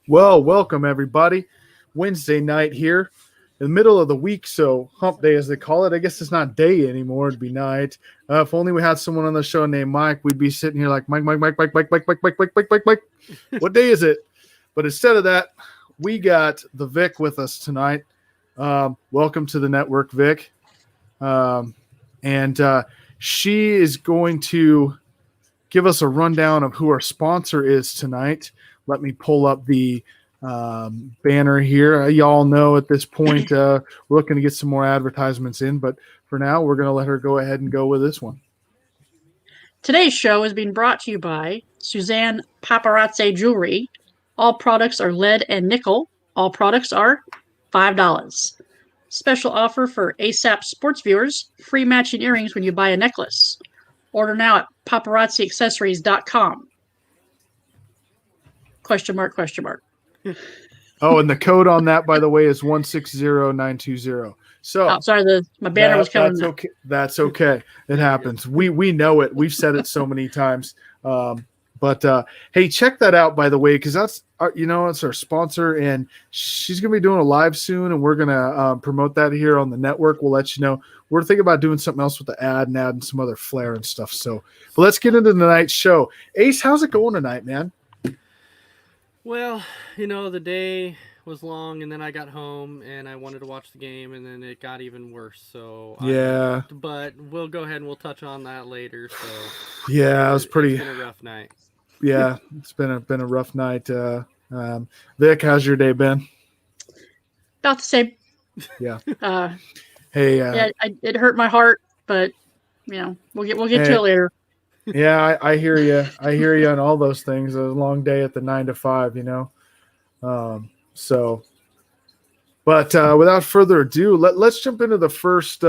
Well, welcome everybody. Wednesday night here in the middle of the week, so hump day as they call it. I guess it's not day anymore, it'd be night. If only we had someone on the show named Mike, we'd be sitting here like Mike, Mike, Mike, Mike, Mike, Mike, Mike, Mike, Mike, Mike, Mike, Mike. What day is it? But instead of that, we got the Vic with us tonight. Welcome to the network, Vic. And she is going to give us a rundown of who our sponsor is tonight. Let me pull up the banner here. Y'all know at this point we're looking to get some more advertisements in, but for now we're going to let her go ahead and go with this one. Today's show is being brought to you by Suzanne Paparazzi Jewelry. All products are lead and nickel. All products are $5. Special offer for ASAP sports viewers, free matching earrings when you buy a necklace. Order now at paparazziaccessories.com. Question mark, question mark. Oh, and the code on that, by the way, is 160920. So, sorry, my banner was coming. That's okay. That's okay. It happens. We know it. We've said it so many times. But hey, check that out, by the way, because that's it's our sponsor, and she's gonna be doing a live soon, and we're gonna promote that here on the network. We'll let you know. We're thinking about doing something else with the ad and adding some other flair and stuff. So, but let's get into tonight's show. Ace, how's it going tonight, man? Well, the day was long, and then I got home, and I wanted to watch the game, and then it got even worse. So yeah, but we'll go ahead and we'll touch on that later. So yeah, it's been a rough night. Yeah, it's been a rough night. Vic, how's your day been? About the same. Yeah. Hey. It hurt my heart, but we'll get to it later. Yeah, I hear you. I hear you on all those things. It was a long day at the 9 to 5, But without further ado, let's jump into the first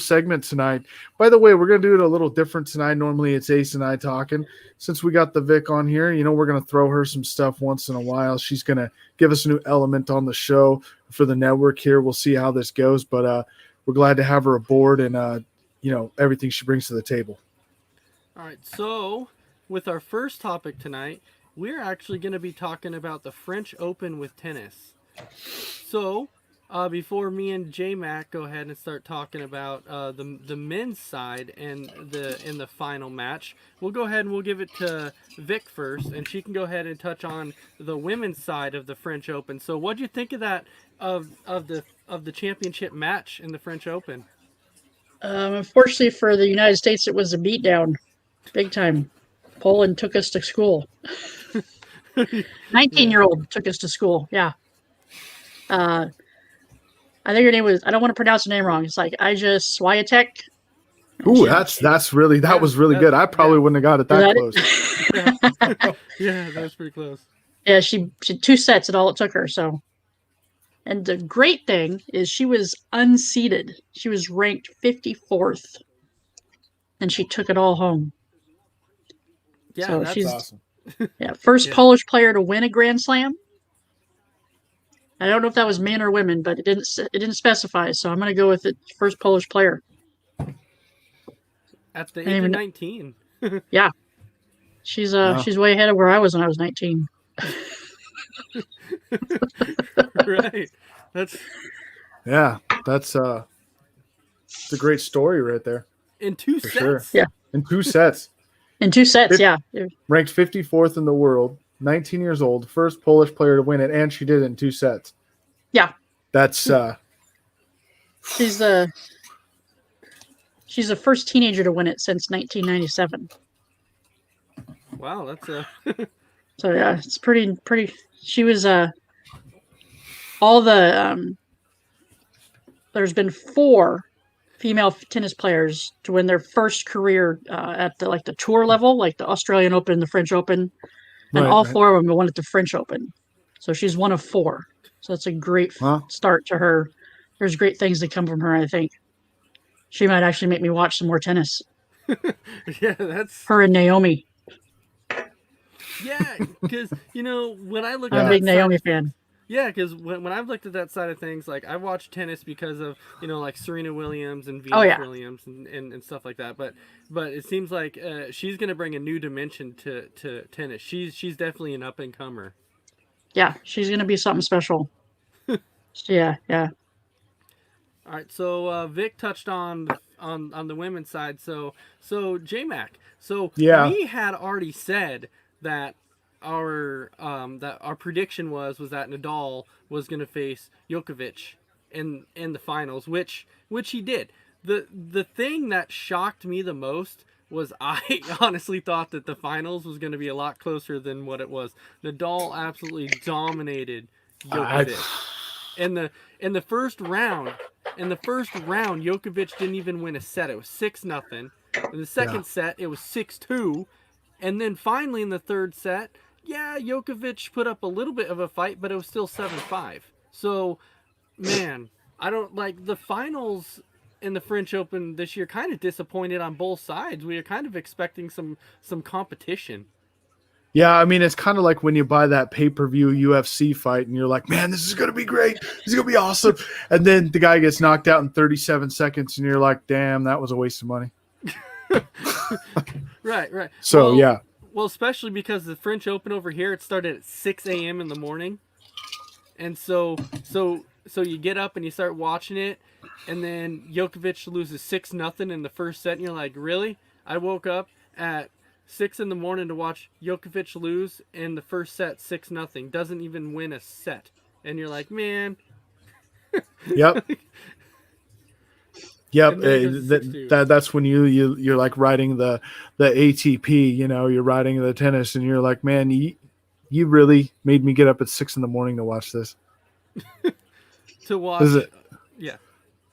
segment tonight. By the way, we're gonna do it a little different tonight. Normally it's Ace and I talking. Since we got the Vic on here, we're gonna throw her some stuff once in a while. She's gonna give us a new element on the show for the network here. We'll see how this goes, but we're glad to have her aboard and everything she brings to the table. All right, so with our first topic tonight, we're actually going to be talking about the French Open with tennis. So, before me and Jaymac go ahead and start talking about the men's side and in the final match, we'll go ahead and we'll give it to Vic first, and she can go ahead and touch on the women's side of the French Open. So, what'd you think of that of the championship match in the French Open? Unfortunately for the United States, it was a beatdown. Big time. Poland took us to school. 19-year-old took us to school. Yeah. I think her name was, I don't want to pronounce her name wrong. It's like Ija Swiatek. Ooh, that was really good. I probably wouldn't have got it that close. Yeah, that was pretty close. Yeah, she 2 sets and all it took her. So, and the great thing is she was unseeded. She was ranked 54th, and she took it all home. Yeah, so that's she's awesome. Yeah, first Polish player to win a Grand Slam. I don't know if that was men or women, but it didn't specify. So I'm going to go with it. First Polish player. At the age of 19. Yeah, she's way ahead of where I was when I was 19. Right. That's it's a great story right there. In 2 sets. Sure. Yeah. In 2 sets. In 2 sets, yeah. Ranked 54th in the world, 19 years old, first Polish player to win it, and she did it in 2 sets. Yeah. That's she's the first teenager to win it since 1997. Wow, that's So yeah, it's pretty. She was all the there's been 4 female tennis players to win their first career at the tour level, like the Australian Open, the French Open, and all 4 of them won at the French Open. So she's one of 4. So that's a great start to her. There's great things that come from her. I think she might actually make me watch some more tennis. Yeah, that's her and Naomi. Yeah, because when I look I'm a big Naomi fan. Yeah, because when I've looked at that side of things, like I watch tennis because of like Serena Williams and Venus Williams and stuff like that. But it seems like she's going to bring a new dimension to tennis. She's definitely an up and comer. Yeah, she's gonna be something special. Yeah. All right, so Vic touched on the women's side. So Jaymac. So Yeah. we had already said that our prediction was that Nadal was going to face Djokovic in the finals, which he did. The thing that shocked me the most was I honestly thought that the finals was going to be a lot closer than what it was. Nadal absolutely dominated I, Djokovic in the first round. In the first round, Djokovic didn't even win a set. It was 6-0. In the second set, it was 6-2. And then finally in the third set, yeah, Djokovic put up a little bit of a fight, but it was still 7-5. So, man, I don't like the finals in the French Open this year. Kind of disappointed on both sides. We are kind of expecting some competition. Yeah, I mean, it's kind of like when you buy that pay-per-view UFC fight and you're like, man, this is going to be great. This is going to be awesome. And then the guy gets knocked out in 37 seconds and you're like, damn, that was a waste of money. Right. So, yeah. Well, especially because the French Open over here, it started at 6 a.m. in the morning. And so you get up and you start watching it, and then Djokovic loses 6-0 in the first set, and you're like, really? I woke up at 6 in the morning to watch Djokovic lose in the first set 6-0. Doesn't even win a set. And you're like, man. Yep. Yep. And then it goes to 6-2. That's when you're like riding the ATP, you're riding the tennis and you're like, man, you really made me get up at 6 in the morning to watch this. To watch. Yeah.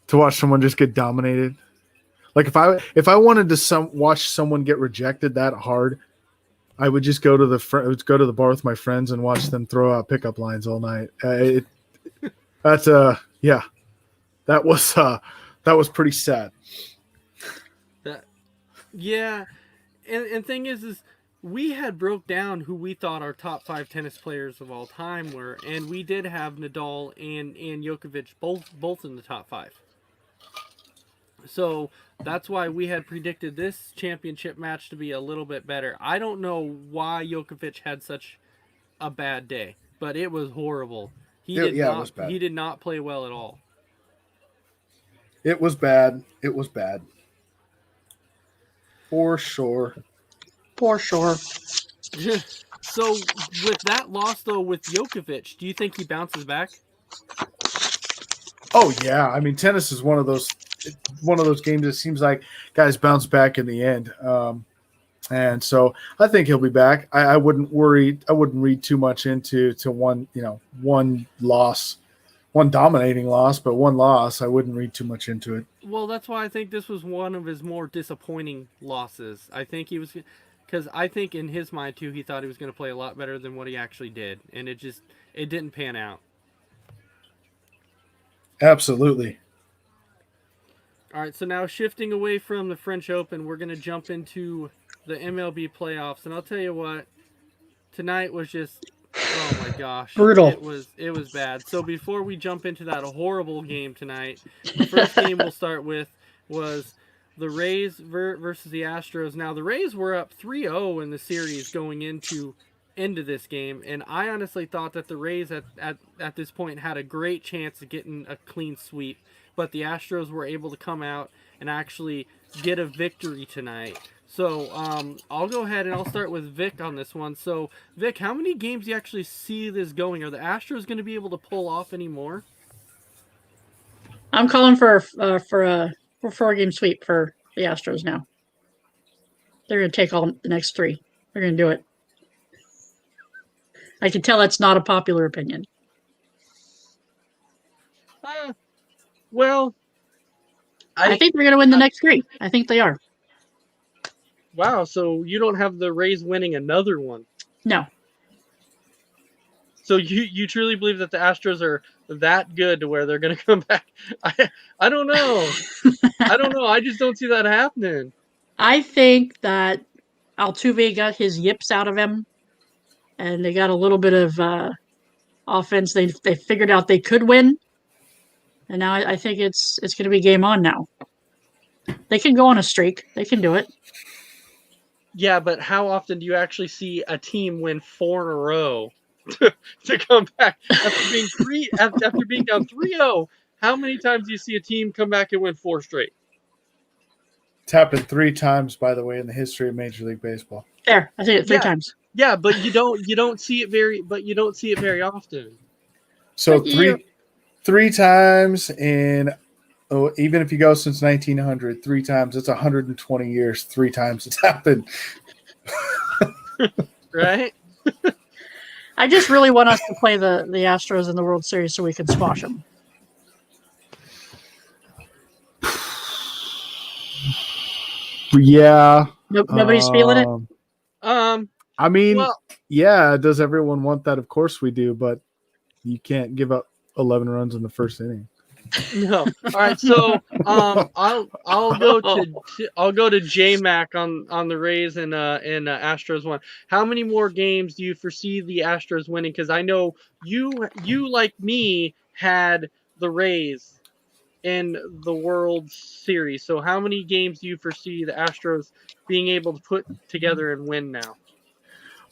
To watch someone just get dominated. Like if I wanted to watch someone get rejected that hard, I would just go to the bar with my friends and watch them throw out pickup lines all night. That was pretty sad. Yeah, and thing is we had broke down who we thought our top 5 tennis players of all time were, and we did have Nadal and Djokovic both in the top 5. So that's why we had predicted this championship match to be a little bit better. I don't know why Djokovic had such a bad day, but it was horrible. It was bad. He did not play well at all. It was bad. For sure. So with that loss though with Djokovic, do you think he bounces back? Oh yeah, I mean tennis is one of those games that seems like guys bounce back in the end. And so I think he'll be back. I wouldn't worry. I wouldn't read too much into one loss, one dominating loss, but one loss. I wouldn't read too much into it. Well, that's why I think this was one of his more disappointing losses. I think he was, because I think in his mind too, he thought he was going to play a lot better than what he actually did, and it didn't pan out. Absolutely. All right, so now shifting away from the French Open, we're going to jump into the MLB playoffs, and I'll tell you what, tonight was just, oh my gosh, brutal. It was bad. So before we jump into that horrible game tonight, the first game we'll start with was the Rays versus the Astros. Now the Rays were up 3-0 in the series going into this game, and I honestly thought that the Rays at this point had a great chance of getting a clean sweep, but the Astros were able to come out and actually get a victory tonight. So I'll go ahead and I'll start with Vic on this one. So Vic, how many games do you actually see this going? Are the Astros going to be able to pull off any more? I'm calling for a 4-game sweep for the Astros now. They're going to take all the next 3. They're going to do it. I can tell that's not a popular opinion. Well, I think they're going to win the next 3. I think they are. Wow, so you don't have the Rays winning another one? No. So you truly believe that the Astros are that good to where they're going to come back? I don't know. I don't know. I just don't see that happening. I think that Altuve got his yips out of him, and they got a little bit of offense. They figured out they could win, and now I think it's going to be game on now. They can go on a streak. They can do it. Yeah, but how often do you actually see a team win 4 in a row? to come back after being down 3-0. How many times do you see a team come back and win 4 straight? It's happened 3 times, by the way, in the history of Major League Baseball. There, I think it 3 times. Yeah, but you don't see it very often. So three times in even if you go since 1900, 3 times, it's 120 years. 3 times it's happened. Right? I just really want us to play the Astros in the World Series so we can squash them. Yeah. Nobody's feeling it? I mean, well, yeah, does everyone want that? Of course we do, but you can't give up 11 runs in the first inning. no. All right, so I'll go to Jaymac on the Rays and Astros one. How many more games do you foresee the Astros winning? Because I know you like me had the Rays in the World Series. So how many games do you foresee the Astros being able to put together and win now?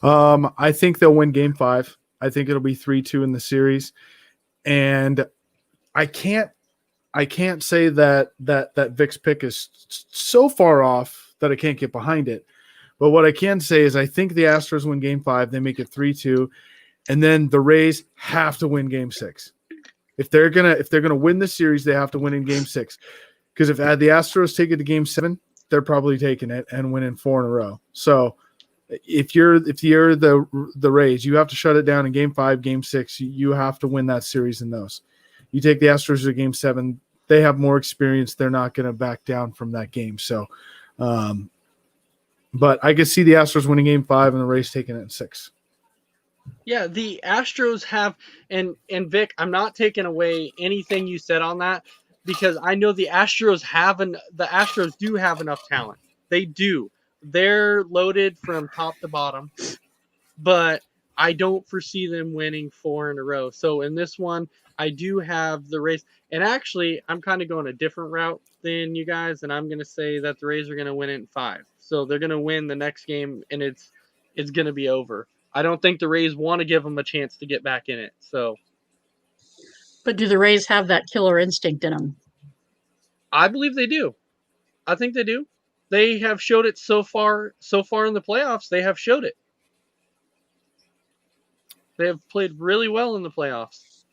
I think they'll win Game 5. I think it'll be 3-2 in the series, and I can't say that Vic's pick is so far off that I can't get behind it. But what I can say is I think the Astros win Game 5. They make it 3-2, and then the Rays have to win Game 6. If they're gonna win the series, they have to win in Game 6. Because if the Astros take it to Game 7, they're probably taking it and winning 4 in a row. So if you're the Rays, you have to shut it down in Game 5, Game 6. You have to win that series in those. You take the Astros to Game 7, they have more experience. They're not going to back down from that game. So, but I could see the Astros winning Game 5 and the Rays taking it in 6. Yeah, the Astros have, and Vic, I'm not taking away anything you said on that because I know the Astros do have enough talent. They do. They're loaded from top to bottom, but I don't foresee them winning 4 in a row. So in this one, I do have the Rays. And actually, I'm kind of going a different route than you guys, and I'm going to say that the Rays are going to win it in 5. So they're going to win the next game, and it's going to be over. I don't think the Rays want to give them a chance to get back in it. So, but do the Rays have that killer instinct in them? I believe they do. I think they do. They have showed it so far in the playoffs. They have showed it. They have played really well in the playoffs.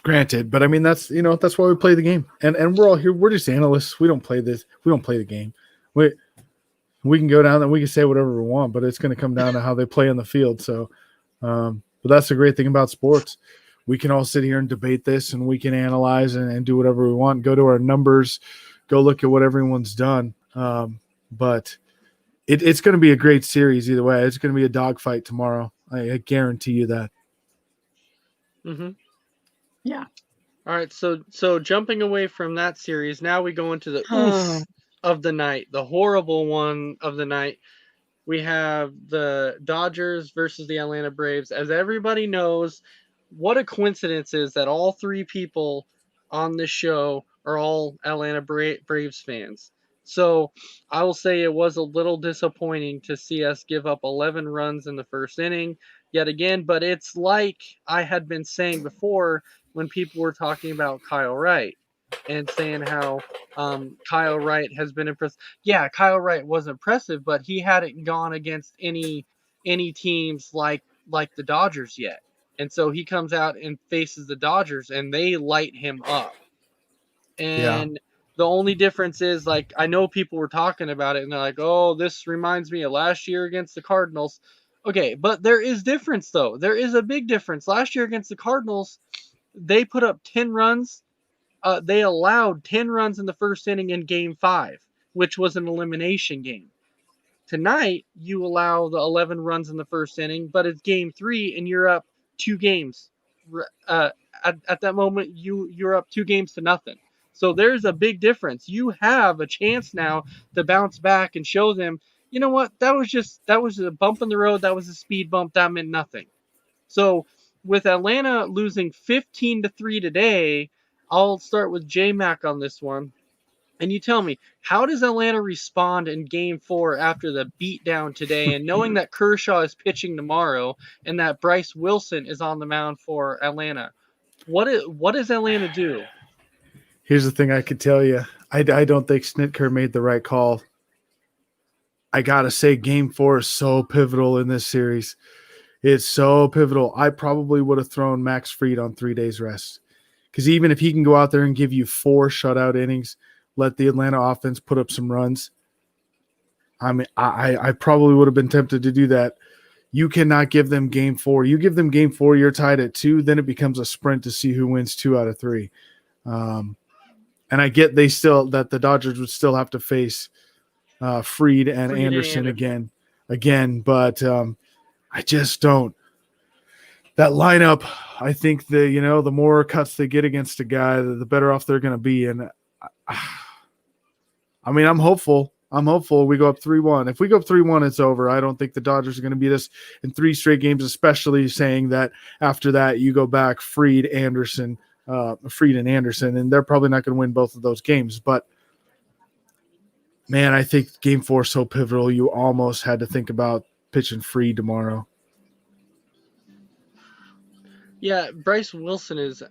Granted, but I mean that's why we play the game, and we're all here. We're just analysts. We don't play this. We don't play the game. We can go down and we can say whatever we want, but it's going to come down to how they play on the field. So, but that's the great thing about sports. We can all sit here and debate this, and we can analyze and do whatever we want. Go to our numbers, go look at what everyone's done. But it's going to be a great series either way. It's going to be a dogfight tomorrow. I guarantee you that. Mm-hmm. Yeah. All right. So jumping away from that series, now we go into the oof of the night, the horrible one of the night. We have the Dodgers versus the Atlanta Braves. As everybody knows, what a coincidence is that all 3 people on this show are all Atlanta Braves fans. So I will say it was a little disappointing to see us give up 11 runs in the first inning yet again, but it's like I had been saying before when people were talking about Kyle Wright and saying how Kyle Wright has been impressive. Yeah, Kyle Wright was impressive, but he hadn't gone against any teams like the Dodgers yet. And so he comes out and faces the Dodgers, and they light him up. And the only difference is, like, I know people were talking about it, and they're like, oh, this reminds me of last year against the Cardinals. Okay, but there is difference, though. There is a big difference. Last year against the Cardinals, they put up 10 runs. They allowed 10 runs in the first inning in Game 5, which was an elimination game. Tonight, you allow the 11 runs in the first inning, but it's Game 3, and you're up 2 games. At that moment, you're up 2 games to nothing. So there's a big difference. You have a chance now to bounce back and show them, you know what, that was a bump in the road. That was a speed bump. That meant nothing. So with Atlanta losing 15-3 today, I'll start with Jaymac on this one. And you tell me, how does Atlanta respond in Game 4 after the beatdown today, and knowing that Kershaw is pitching tomorrow and that Bryce Wilson is on the mound for Atlanta? What does Atlanta do? Here's the thing I could tell you. I don't think Snitker made the right call. I got to say, Game 4 is so pivotal in this series. It's so pivotal. I probably would have thrown Max Fried on 3 days rest. Because even if he can go out there and give you 4 shutout innings, let the Atlanta offense put up some runs, I mean, I probably would have been tempted to do that. You cannot give them Game 4. You give them Game 4, you're tied at 2, then it becomes a sprint to see who wins 2 out of 3. And I get that the Dodgers would still have to face Fried and Anderson again, but I just don't. That lineup, I think the more cuts they get against a guy, the better off they're going to be. And I mean, I'm hopeful. We go up 3-1. If we go up 3-1, it's over. I don't think the Dodgers are going to beat us in 3 straight games, especially saying that after that you go back Fried and Anderson, and they're probably not going to win both of those games. But man, I think Game 4 is so pivotal. You almost had to think about pitching Fried tomorrow. Yeah, Bryce Wilson is,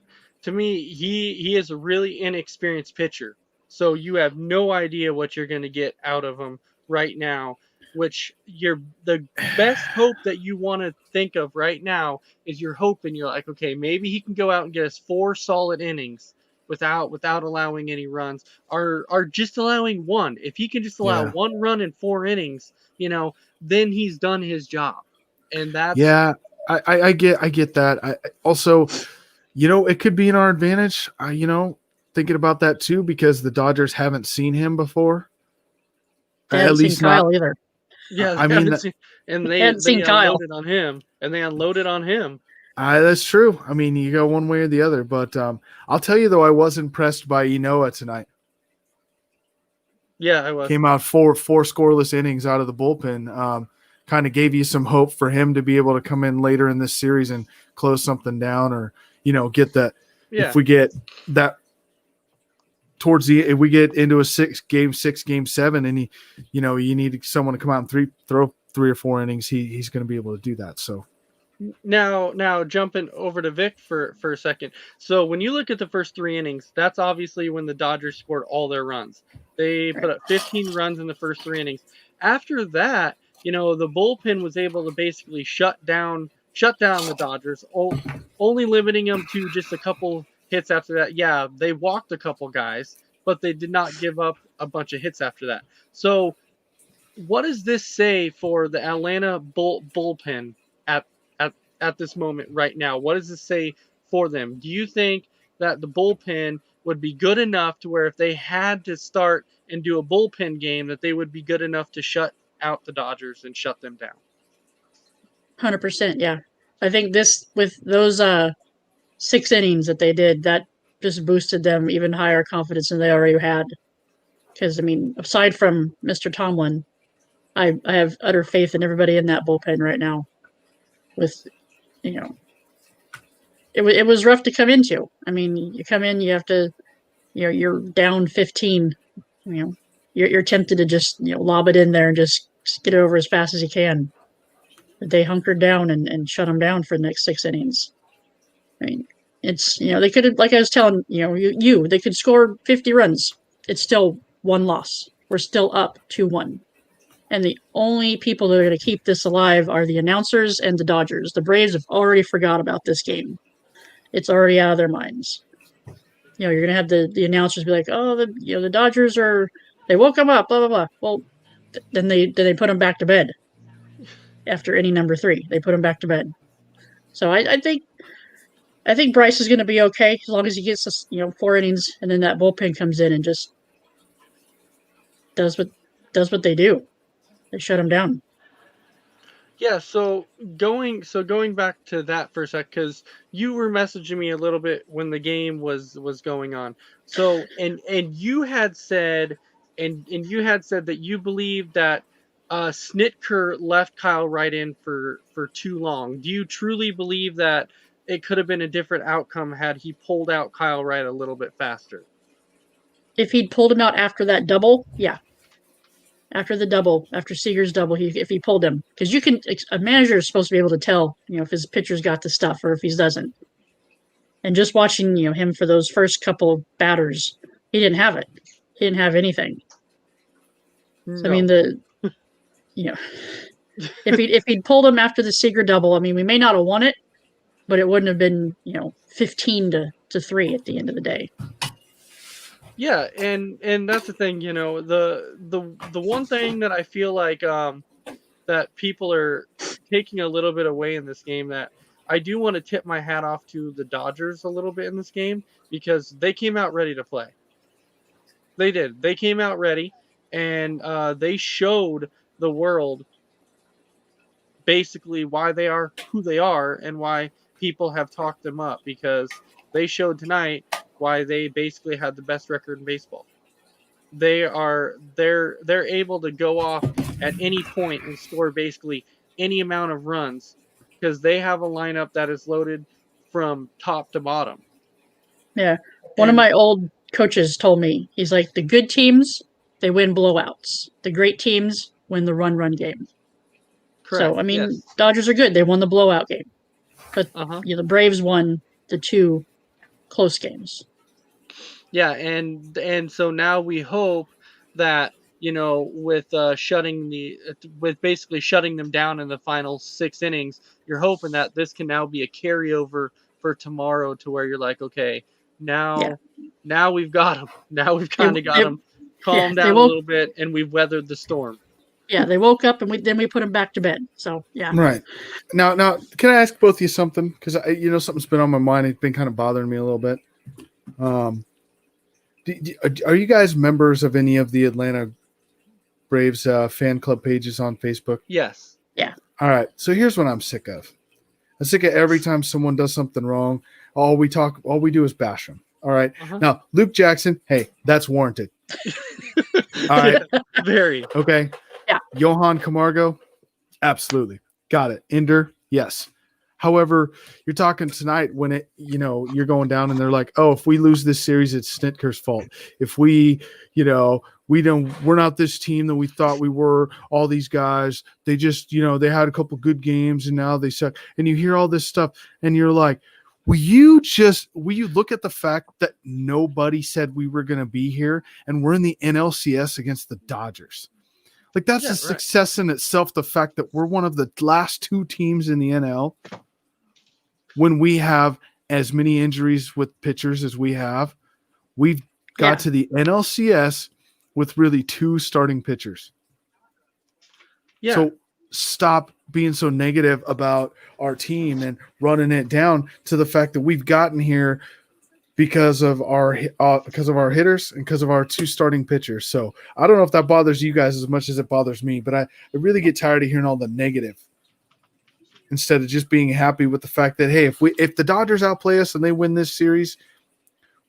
to me, he is a really inexperienced pitcher. So you have no idea what you're going to get out of him right now, which the best hope that you want to think of right now is you're hoping, you're like, okay, maybe he can go out and get us 4 solid innings without allowing any runs, or just allowing 1. If he can just allow 1 run in 4 innings, then he's done his job. And that's I get that. I also, it could be in our advantage. Thinking about that too, because the Dodgers haven't seen him before. They haven't seen Kyle either. Yeah, I mean, they unloaded on him, and they unloaded on him. That's true. I mean, you go one way or the other, but I'll tell you though, I was impressed by Inoa tonight. Yeah, I was. Came out four scoreless innings out of the bullpen. Kind of gave you some hope for him to be able to come in later in this series and close something down, or get that. Yeah. If we get that if we get into a 6 game 7, and you need someone to come out and throw 3 or 4 innings, he's going to be able to do that. So now jumping over to Vic for a second. So when you look at the first 3 innings, that's obviously when the Dodgers scored all their runs. They put up 15 runs in the first 3 innings. After that, the bullpen was able to basically shut down the Dodgers, only limiting them to just a couple hits after that. Yeah, they walked a couple guys, but they did not give up a bunch of hits after that. So what does this say for the Atlanta bullpen at this moment right now? What does this say for them? Do you think that the bullpen would be good enough to where if they had to start and do a bullpen game, that they would be good enough to shut out the Dodgers and shut them down? 100%, yeah. I think this, with those 6 innings that they did, that just boosted them even higher confidence than they already had. Because, I mean, aside from Mr. Tomlin, I have utter faith in everybody in that bullpen right now. With, it was rough to come into. I mean, you come in, you have to, you're down 15. You're tempted to just lob it in there and just get it over as fast as you can. But they hunkered down and shut them down for the next 6 innings. I mean, it's they could have, like I was telling they could score 50 runs. It's still 1 loss. We're still up 2-1. And the only people that are going to keep this alive are the announcers and the Dodgers. The Braves have already forgot about this game. It's already out of their minds. You're going to have the announcers be like, oh, the Dodgers they woke them up, blah, blah, blah. Well, then they put them back to bed. After inning number 3, they put them back to bed. So I think Bryce is going to be okay as long as he gets us 4 innings, and then that bullpen comes in and just does what they do. They shut him down. Yeah, so going back to that for a sec, because you were messaging me a little bit when the game was going on. So and you had said that you believe that Snitker left Kyle Wright in for too long. Do you truly believe that it could have been a different outcome had he pulled out Kyle Wright a little bit faster? if he'd pulled him out after that double, yeah. After the double, after Seager's double, if he pulled him, because a manager is supposed to be able to tell, if his pitcher's got the stuff or if he doesn't. And just watching, him for those first couple batters, he didn't have it. He didn't have anything. No. So, I mean, if he'd pulled him after the Seager double, I mean, we may not have won it, but it wouldn't have been, 15 to 3 at the end of the day. Yeah, and that's the thing, the one thing that I feel like that people are taking a little bit away in this game, that I do want to tip my hat off to the Dodgers a little bit in this game, because they came out ready to play. They did. They came out ready, and they showed the world basically why they are who they are and why people have talked them up, because they showed tonight why they basically had the best record in baseball. They're able to go off at any point and score basically any amount of runs, because they have a lineup that is loaded from top to bottom. Yeah. One of my old coaches told me, he's like, the good teams, they win blowouts. The great teams win the run game. Correct. So, I mean, yes. Dodgers are good. They won the blowout game. But the Braves won the 2 close games. Yeah, and so now we hope that, with basically shutting them down in the final 6 innings, you're hoping that this can now be a carryover for tomorrow, to where you're like, okay, now we've got them. Now we've kind of got them calmed down a little bit, and we've weathered the storm. Yeah, they woke up, and then we put them back to bed. So, yeah. Right. Now, can I ask both of you something? Because, something's been on my mind. It's been kind of bothering me a little bit. Are you guys members of any of the Atlanta Braves fan club pages on Facebook? Yes. Yeah. All right. So here's what I'm sick of. I'm sick of every time someone does something wrong, all we do is bash them. All right. Now, Luke Jackson, hey, that's warranted. All right. Very. Okay. Yeah. Johan Camargo, absolutely. Got it. Ender, yes. However, you're talking tonight when you're going down and they're like, oh, if we lose this series, it's Snitker's fault. If we're not this team that we thought we were, all these guys, they just, they had a couple good games and now they suck. And you hear all this stuff and you're like, will you look at the fact that nobody said we were going to be here and we're in the NLCS against the Dodgers? Like, that's a success in itself, the fact that we're one of the last 2 teams in the NL when we have as many injuries with pitchers as we have. We've got to the NLCS with really 2 starting pitchers. Yeah. So stop being so negative about our team and running it down to the fact that we've gotten here because of our hitters and because of our 2 starting pitchers. So I don't know if that bothers you guys as much as it bothers me, but I really get tired of hearing all the negative instead of just being happy with the fact that, hey, if the Dodgers outplay us and they win this series,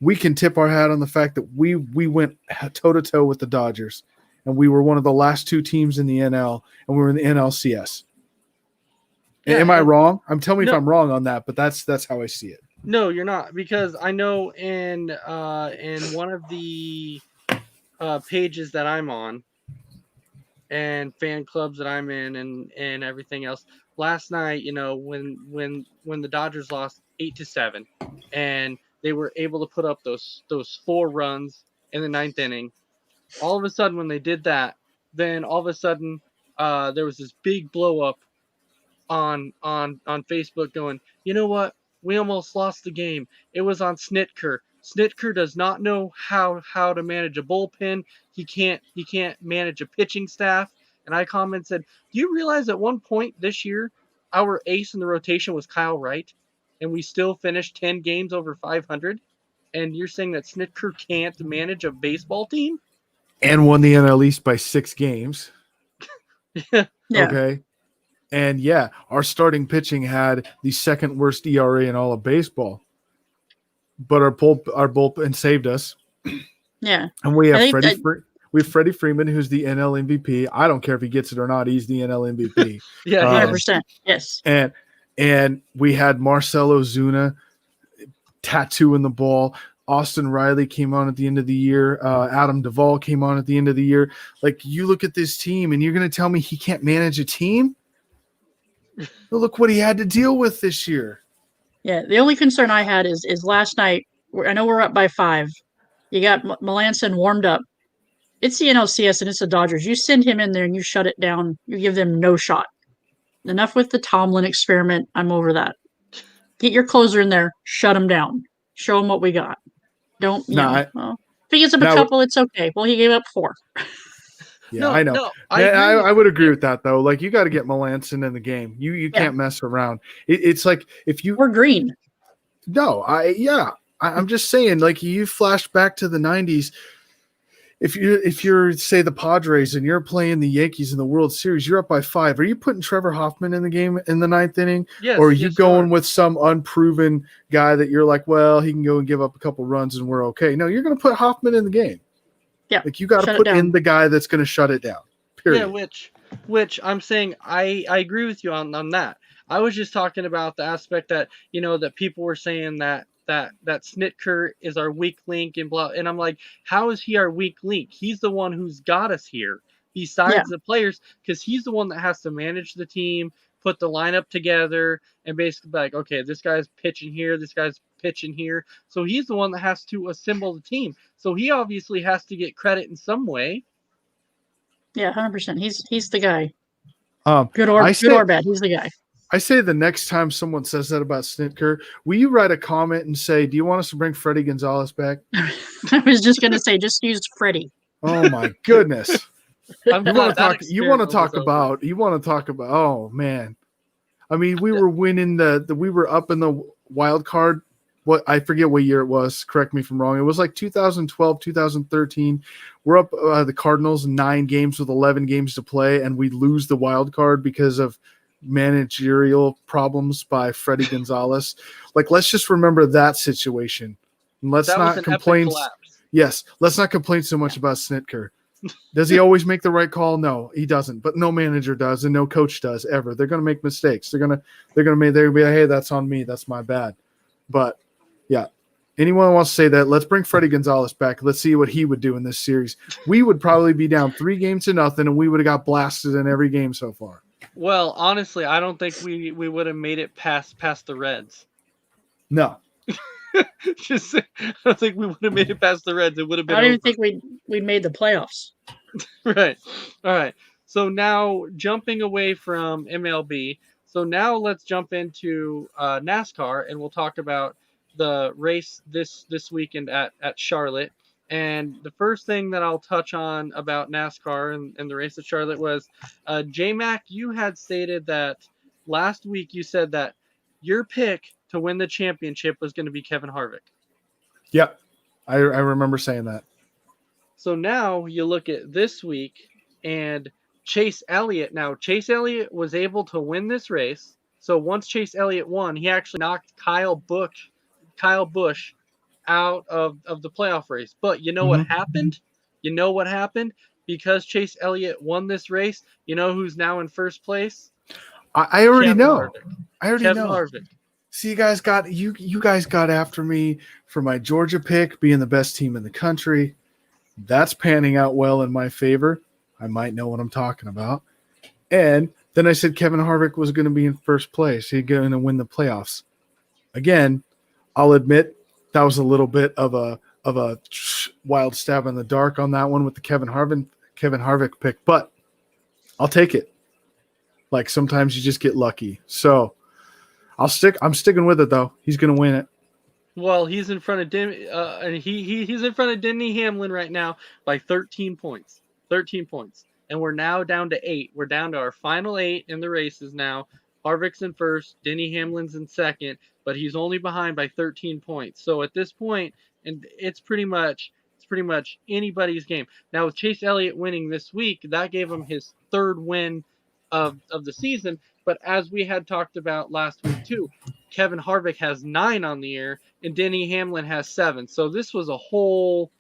we can tip our hat on the fact that we went toe-to-toe with the Dodgers and we were one of the last 2 teams in the NL and we were in the NLCS. Yeah, am I wrong? Tell me if I'm wrong on that, but that's how I see it. No, you're not, because I know in one of the pages that I'm on and fan clubs that I'm in and everything else, last night, when the Dodgers lost 8-7 and they were able to put up those 4 runs in the 9th inning, all of a sudden when they did that, then all of a sudden there was this big blow up on Facebook going, you know what? We almost lost the game. It was on Snitker. Snitker does not know how to manage a bullpen. He can't manage a pitching staff. And I said, do you realize at one point this year, our ace in the rotation was Kyle Wright, and we still finished 10 games over 500? And you're saying that Snitker can't manage a baseball team? And won the NL East by 6 games. Yeah. Okay. And our starting pitching had the 2nd worst ERA in all of baseball, but our bullpen saved us. Yeah, and we have Freddie Freeman, who's the NL MVP. I don't care if he gets it or not; he's the NL MVP. Yeah, 100%. Yes. And we had Marcell Ozuna tattooing the ball. Austin Riley came on at the end of the year. Adam Duvall came on at the end of the year. Like, you look at this team and you're going to tell me he can't manage a team? Look what he had to deal with this year. Yeah, the only concern I had is last night. I know we're up by 5. You got Melanson warmed up. It's the NLCS and it's the Dodgers. You send him in there and you shut it down. You give them no shot. Enough with the Tomlin experiment. I'm over that. Get your closer in there. Shut him down. Show him what we got. Don't, you know. Well, if he gets up a couple, it's okay. Well, he gave up 4. Yeah, No, I know. no, I would agree with that, though. Like, you got to get Melanson in the game. You can't mess around. It's like if you – We're green. No, I'm just saying, like, you flashed back to the 90s. If you're say the Padres and you're playing the Yankees in the World Series, you're up by 5. Are you putting Trevor Hoffman in the game in the 9th inning? Yes, or are you going with some unproven guy that you're like, well, he can go and give up a couple runs and we're okay? No, you're going to put Hoffman in the game. Yeah, like, you got to put in the guy that's going to shut it down. Period. Yeah, which I'm saying I agree with you on that. I was just talking about the aspect that, you know, that people were saying that Snitker is our weak link and blah, and I'm like, how is he our weak link? He's the one who's got us here besides the players, because he's the one that has to manage the team, put the lineup together, and basically be like, okay, this guy's pitching here, this guy's pitching here. So he's the one that has to assemble the team. So he obviously has to get credit in some way. Yeah, 100%. He's the guy. Good or bad, he's the guy. I say the next time someone says that about Snitker, will you write a comment and say, do you want us to bring Freddie Gonzalez back? I was just going to say, just use Freddie. Oh, my goodness. You want to talk about, oh, man. I mean, we were winning we were up in the wild card. I forget what year it was. Correct me if I'm wrong. It was like 2012, 2013. We're up the Cardinals 9 games with 11 games to play, and we lose the wild card because of managerial problems by Freddie Gonzalez. Like, let's just remember that situation. And let's not complain. Yes, let's not complain so much about Snitker. Does he always make the right call? No, he doesn't. But no manager does, and no coach does ever. They're going to make mistakes. They're going to be like, hey, that's on me. That's my bad. But yeah, anyone wants to say that, let's bring Freddie Gonzalez back. Let's see what he would do in this series. We would probably be down 3-0, and we would have got blasted in every game so far. Well, honestly, I don't think we would have made it past the Reds. No. I don't think we would have made it past the Reds. It would have been. I don't even think we'd made the playoffs. Right. All right. So now jumping away from MLB. So now let's jump into NASCAR, and we'll talk about the race this weekend at Charlotte. And the first thing that I'll touch on about NASCAR and the race at Charlotte was, Jaymac, you had stated that last week. You said that your pick to win the championship was going to be Kevin Harvick. Yep, I remember saying that. So now you look at this week and Chase Elliott. Now, Chase Elliott was able to win this race. So once Chase Elliott won, he actually knocked Kyle Busch out of the playoff race. But you know what happened? Because Chase Elliott won this race, you know who's now in first place? I already know. Kevin Harvick. See, you guys got after me for my Georgia pick being the best team in the country. That's panning out well in my favor. I might know what I'm talking about. And then I said Kevin Harvick was going to be in first place. He's going to win the playoffs. Again, I'll admit that was a little bit of a wild stab in the dark on that one with the Kevin Harvick pick, but I'll take it. Like, sometimes you just get lucky. So I'm sticking with it though. He's going to win it. Well, he's in front of he's in front of Denny Hamlin right now by 13 points. 13 points. And we're now down to 8. We're down to our final 8 in the races now. Harvick's in first, Denny Hamlin's in second, but he's only behind by 13 points. So at this point, and it's pretty much anybody's game. Now with Chase Elliott winning this week, that gave him his 3rd win of the season. But as we had talked about last week too, Kevin Harvick has 9 on the year and Denny Hamlin has 7. So this was a whole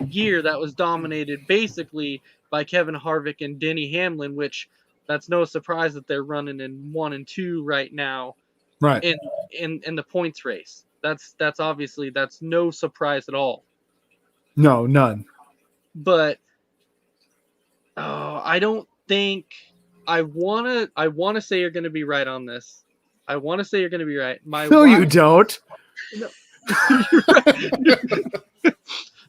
year that was dominated basically by Kevin Harvick and Denny Hamlin, which that's no surprise that they're running in 1 and 2 right now. Right. In the points race. That's obviously that's no surprise at all. No, none. But I don't think I wanna say you're gonna be right on this. I wanna say you're gonna be right. No, you don't. No, you're right.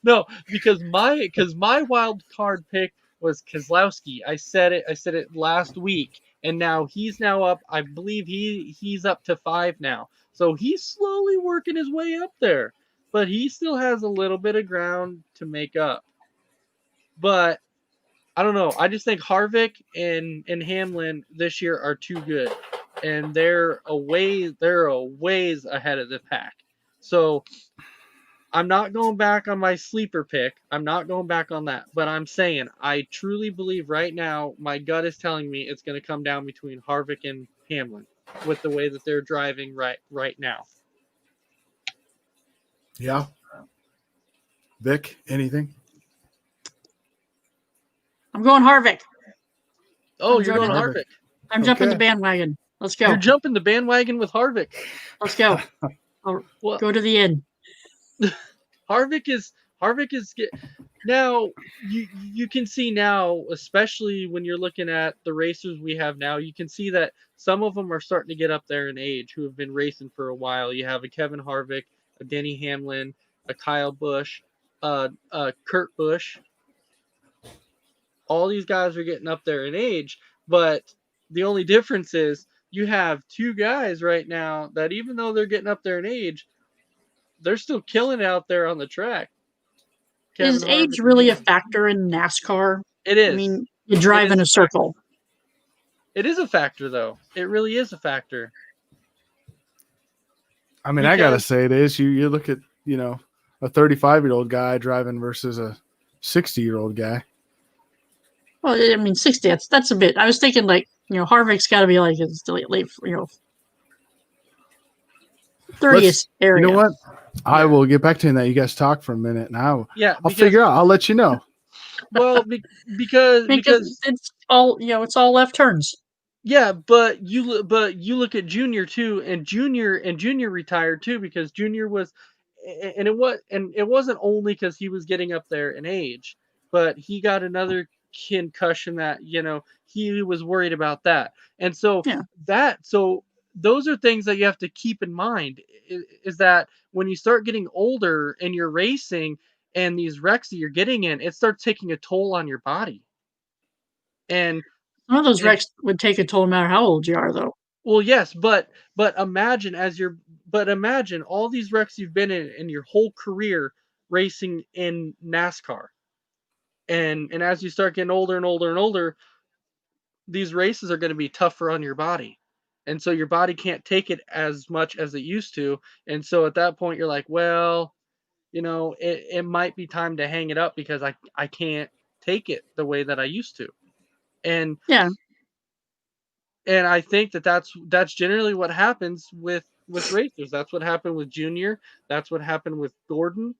No, because my wild card pick was Keselowski. I said it last week, and now he's up. I believe he's up to 5 now. So he's slowly working his way up there, but he still has a little bit of ground to make up. But I don't know. I just think Harvick and Hamlin this year are too good, and they're a ways ahead of the pack. So I'm not going back on my sleeper pick. I'm not going back on that. But I'm saying I truly believe right now, my gut is telling me it's going to come down between Harvick and Hamlin with the way that they're driving right now. Yeah. Vic, anything? I'm going Harvick. Oh, you're going Harvick. I'm jumping the bandwagon. Let's go. You're jumping the bandwagon with Harvick. Let's go. I'll go to the end. Harvick is now you can see now, especially when you're looking at the racers we have now, you can see that some of them are starting to get up there in age who have been racing for a while. You have a Kevin Harvick, a Denny Hamlin, a Kyle Busch, Kurt Busch. All these guys are getting up there in age, but the only difference is you have 2 guys right now that even though they're getting up there in age, they're still killing it out there on the track. Is age really a factor in NASCAR? It is. I mean, you drive in a circle. It is a factor, though. It really is a factor. I mean, I gotta say it is. You look at a 35-year-old guy driving versus a 60-year-old guy. Well, I mean, 60. That's a bit. I was thinking Harvick's got to be like his late 30th area. You know what? I will get back to that. You guys talk for a minute, and I'll figure out. I'll let you know. Well, because it's all it's all left turns. Yeah, but you look at Junior too, and Junior retired too because Junior was, and it wasn't only because he was getting up there in age, but he got another concussion that he was worried about that, and so those are things that you have to keep in mind. Is that when you start getting older and you're racing and these wrecks that you're getting in, it starts taking a toll on your body. And some of those wrecks would take a toll no matter how old you are, though. Well, yes, but imagine all these wrecks you've been in your whole career racing in NASCAR. And as you start getting older and older and older, these races are going to be tougher on your body. And so your body can't take it as much as it used to. And so at that point you're like, well, it might be time to hang it up because I can't take it the way that I used to. And I think that's generally what happens with racers. That's what happened with Junior. That's what happened with Gordon.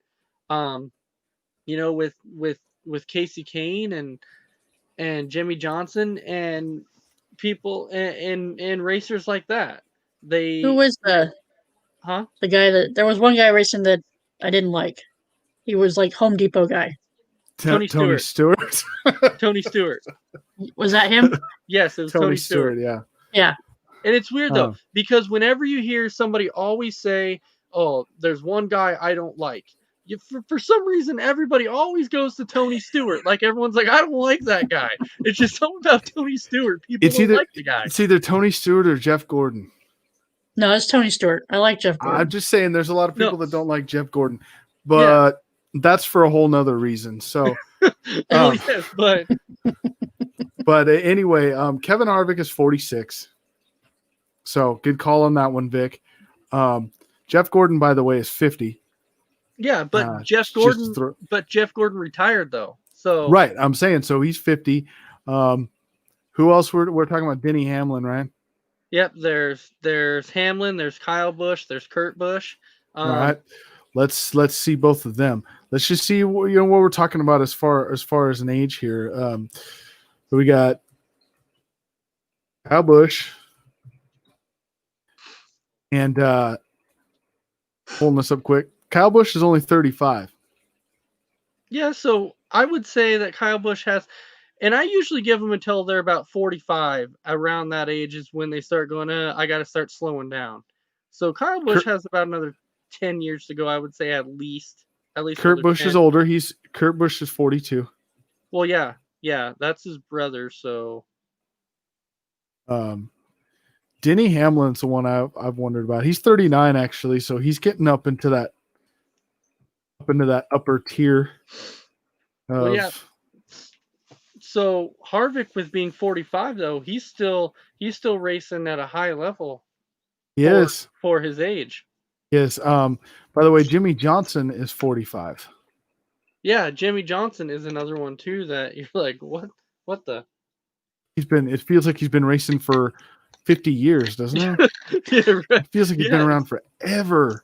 With Casey Kane and Jimmy Johnson and people and racers like that. Who was the guy that there was one guy racing that I didn't like. He was like Home Depot guy. Tony Stewart. Tony Stewart. Was that him? Yes, it was Tony Stewart. Yeah. Yeah. And it's weird though, because whenever you hear somebody always say, "Oh, there's one guy I don't like," for some reason everybody always goes to Tony Stewart. Like everyone's like, "I don't like that guy." It's just something about Tony Stewart. People don't like the guy. It's either Tony Stewart or Jeff Gordon. No, it's Tony Stewart. I like Jeff Gordon. I'm just saying, there's a lot of people that don't like Jeff Gordon, but that's for a whole nother reason. So, yes, but anyway, Kevin Harvick is 46. So good call on that one, Vic. Jeff Gordon, by the way, is 50. Yeah, but Jeff Gordon retired though. So right, I'm saying so he's 50. Who else we're talking about? Denny Hamlin, right? Yep. There's Hamlin. There's Kyle Busch. There's Kurt Busch. All right. Let's see both of them. Let's just see what we're talking about as far as an age here. We got Kyle Busch and pulling this up quick. Kyle Busch is only 35. Yeah, so I would say that Kyle Busch has, and I usually give them until they're about 45. Around that age is when they start going, I got to start slowing down. So Kyle Busch has about another 10 years to go, I would say at least. Kurt Busch 10. is older. Kurt Busch is 42. Well, yeah, that's his brother. So, Denny Hamlin's the one I've wondered about. He's 39 actually, so he's getting up into that upper tier. Well, yeah. So Harvick with being 45 though, he's still racing at a high level. Yes, for his age. Yes. By the way, Jimmy Johnson is 45. Yeah, Jimmy Johnson is another one too that you're like, what the? It feels like he's been racing for 50 years, doesn't it? Yeah, right. It feels like he's been around forever.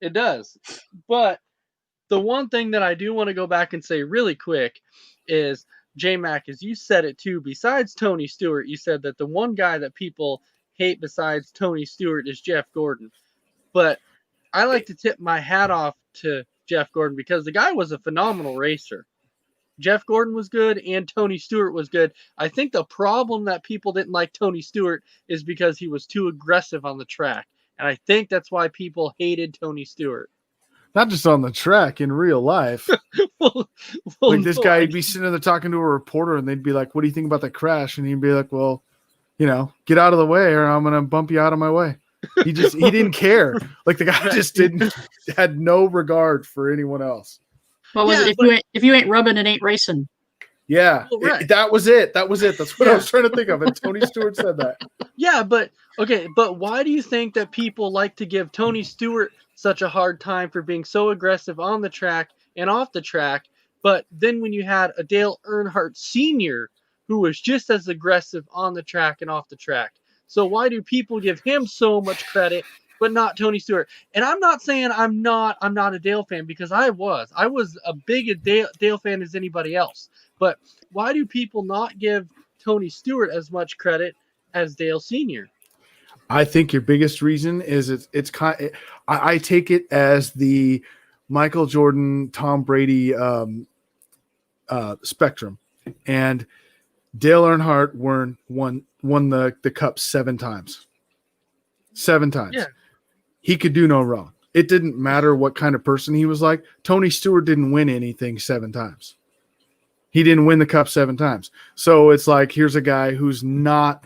It does. But the one thing that I do want to go back and say really quick is, Jaymac, as you said it too, besides Tony Stewart, you said that the one guy that people hate besides Tony Stewart is Jeff Gordon. But I like to tip my hat off to Jeff Gordon because the guy was a phenomenal racer. Jeff Gordon was good and Tony Stewart was good. I think the problem that people didn't like Tony Stewart is because he was too aggressive on the track. And I think that's why people hated Tony Stewart. Not just on the track, in real life. Like this guy would be sitting there talking to a reporter and they'd be like, what do you think about the crash? And he'd be like, well, get out of the way or I'm going to bump you out of my way. He didn't care. Like the guy just had no regard for anyone else. What was it? If you ain't rubbing, it ain't racing. Yeah, that was it. That's what I was trying to think of. And Tony Stewart said that. Yeah, but why do you think that people like to give Tony Stewart such a hard time for being so aggressive on the track and off the track? But then when you had a Dale Earnhardt Sr., who was just as aggressive on the track and off the track. So why do people give him so much credit, but not Tony Stewart? And I'm not saying I'm not a Dale fan, because I was a big Dale fan as anybody else. But why do people not give Tony Stewart as much credit as Dale Sr.? I think your biggest reason is I take it as the Michael Jordan, Tom Brady spectrum, and Dale Earnhardt won the Cup 7 times. 7 times. Yeah. He could do no wrong. It didn't matter what kind of person he was like. Tony Stewart didn't win anything 7 times. He didn't win the Cup 7 times. So it's like, here's a guy who's not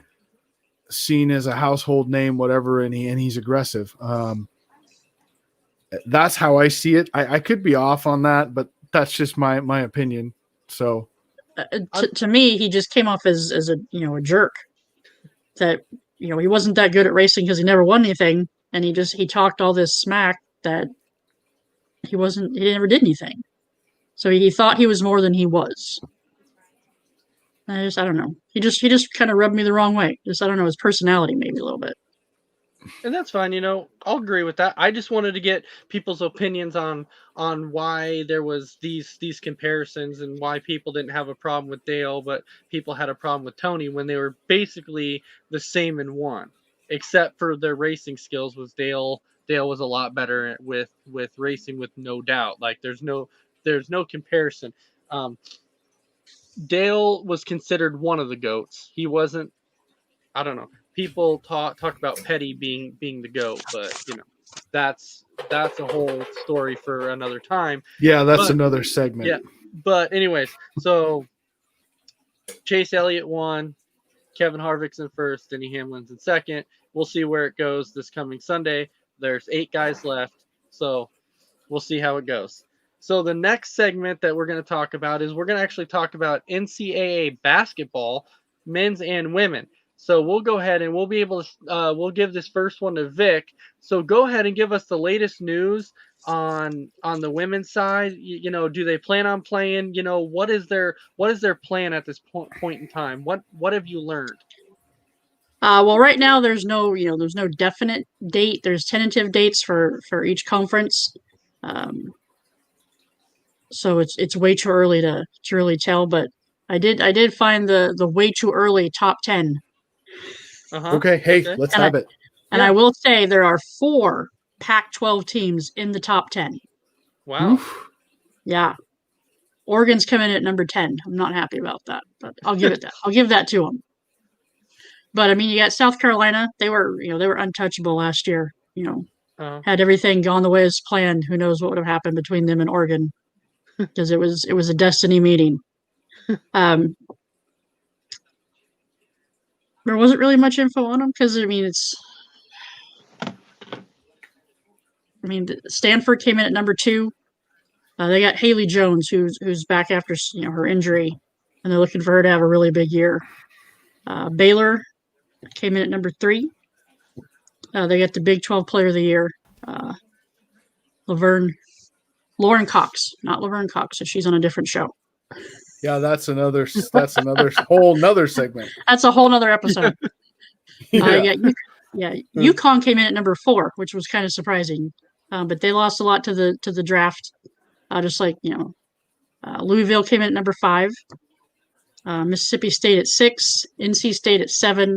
seen as a household name, whatever, and he's aggressive. That's how I see it. I could be off on that, but that's just my opinion. So to me, he just came off as a jerk. That he wasn't that good at racing because he never won anything, and he talked all this smack that he never did anything. So he thought he was more than he was. I don't know. He just kind of rubbed me the wrong way. I don't know, his personality maybe a little bit. And that's fine, I'll agree with that. I just wanted to get people's opinions on why there was these comparisons and why people didn't have a problem with Dale, but people had a problem with Tony when they were basically the same in one, except for their racing skills. Was Dale was a lot better with racing, with no doubt. Like there's no comparison. Dale was considered one of the GOATs. He wasn't. I don't know. People talk about Petty being the GOAT, but that's a whole story for another time. Yeah, that's another segment. Yeah, but anyways, so Chase Elliott won, Kevin Harvick's in first, Denny Hamlin's in second. We'll see where it goes this coming Sunday. There's 8 guys left, so we'll see how it goes. So the next segment that we're going to talk about is we're going to actually talk about NCAA basketball, men's and women. So we'll go ahead and we'll be able to we'll give this first one to Vic. So go ahead and give us the latest news on the women's side. Do they plan on playing? What is their plan at this point in time? What have you learned? Well, right now there's no definite date. There's tentative dates for each conference. So it's way too early to really tell. But I did find the way too early top 10. Okay, hey, let's have it. And I will say there are 4 Pac-12 teams in the top 10. Wow. Oof. Yeah. Oregon's coming in at number 10. I'm not happy about that, but I'll give it that. I'll give that to them. But I mean, you got South Carolina. They were untouchable last year. Had everything gone the way as planned. Who knows what would have happened between them and Oregon? Because it was a destiny meeting. There wasn't really much info on them because Stanford came in at number 2. They got Haley Jones, who's back after her injury, and they're looking for her to have a really big year. Baylor came in at number 3. They got the Big 12 Player of the Year, Lauren Cox, not Laverne Cox. So she's on a different show. Yeah, that's another whole nother segment. That's a whole nother episode. Yeah. UConn came in at number 4, which was kind of surprising, but they lost a lot to the draft. Just like Louisville came in at number 5. Mississippi State at 6, NC State at 7,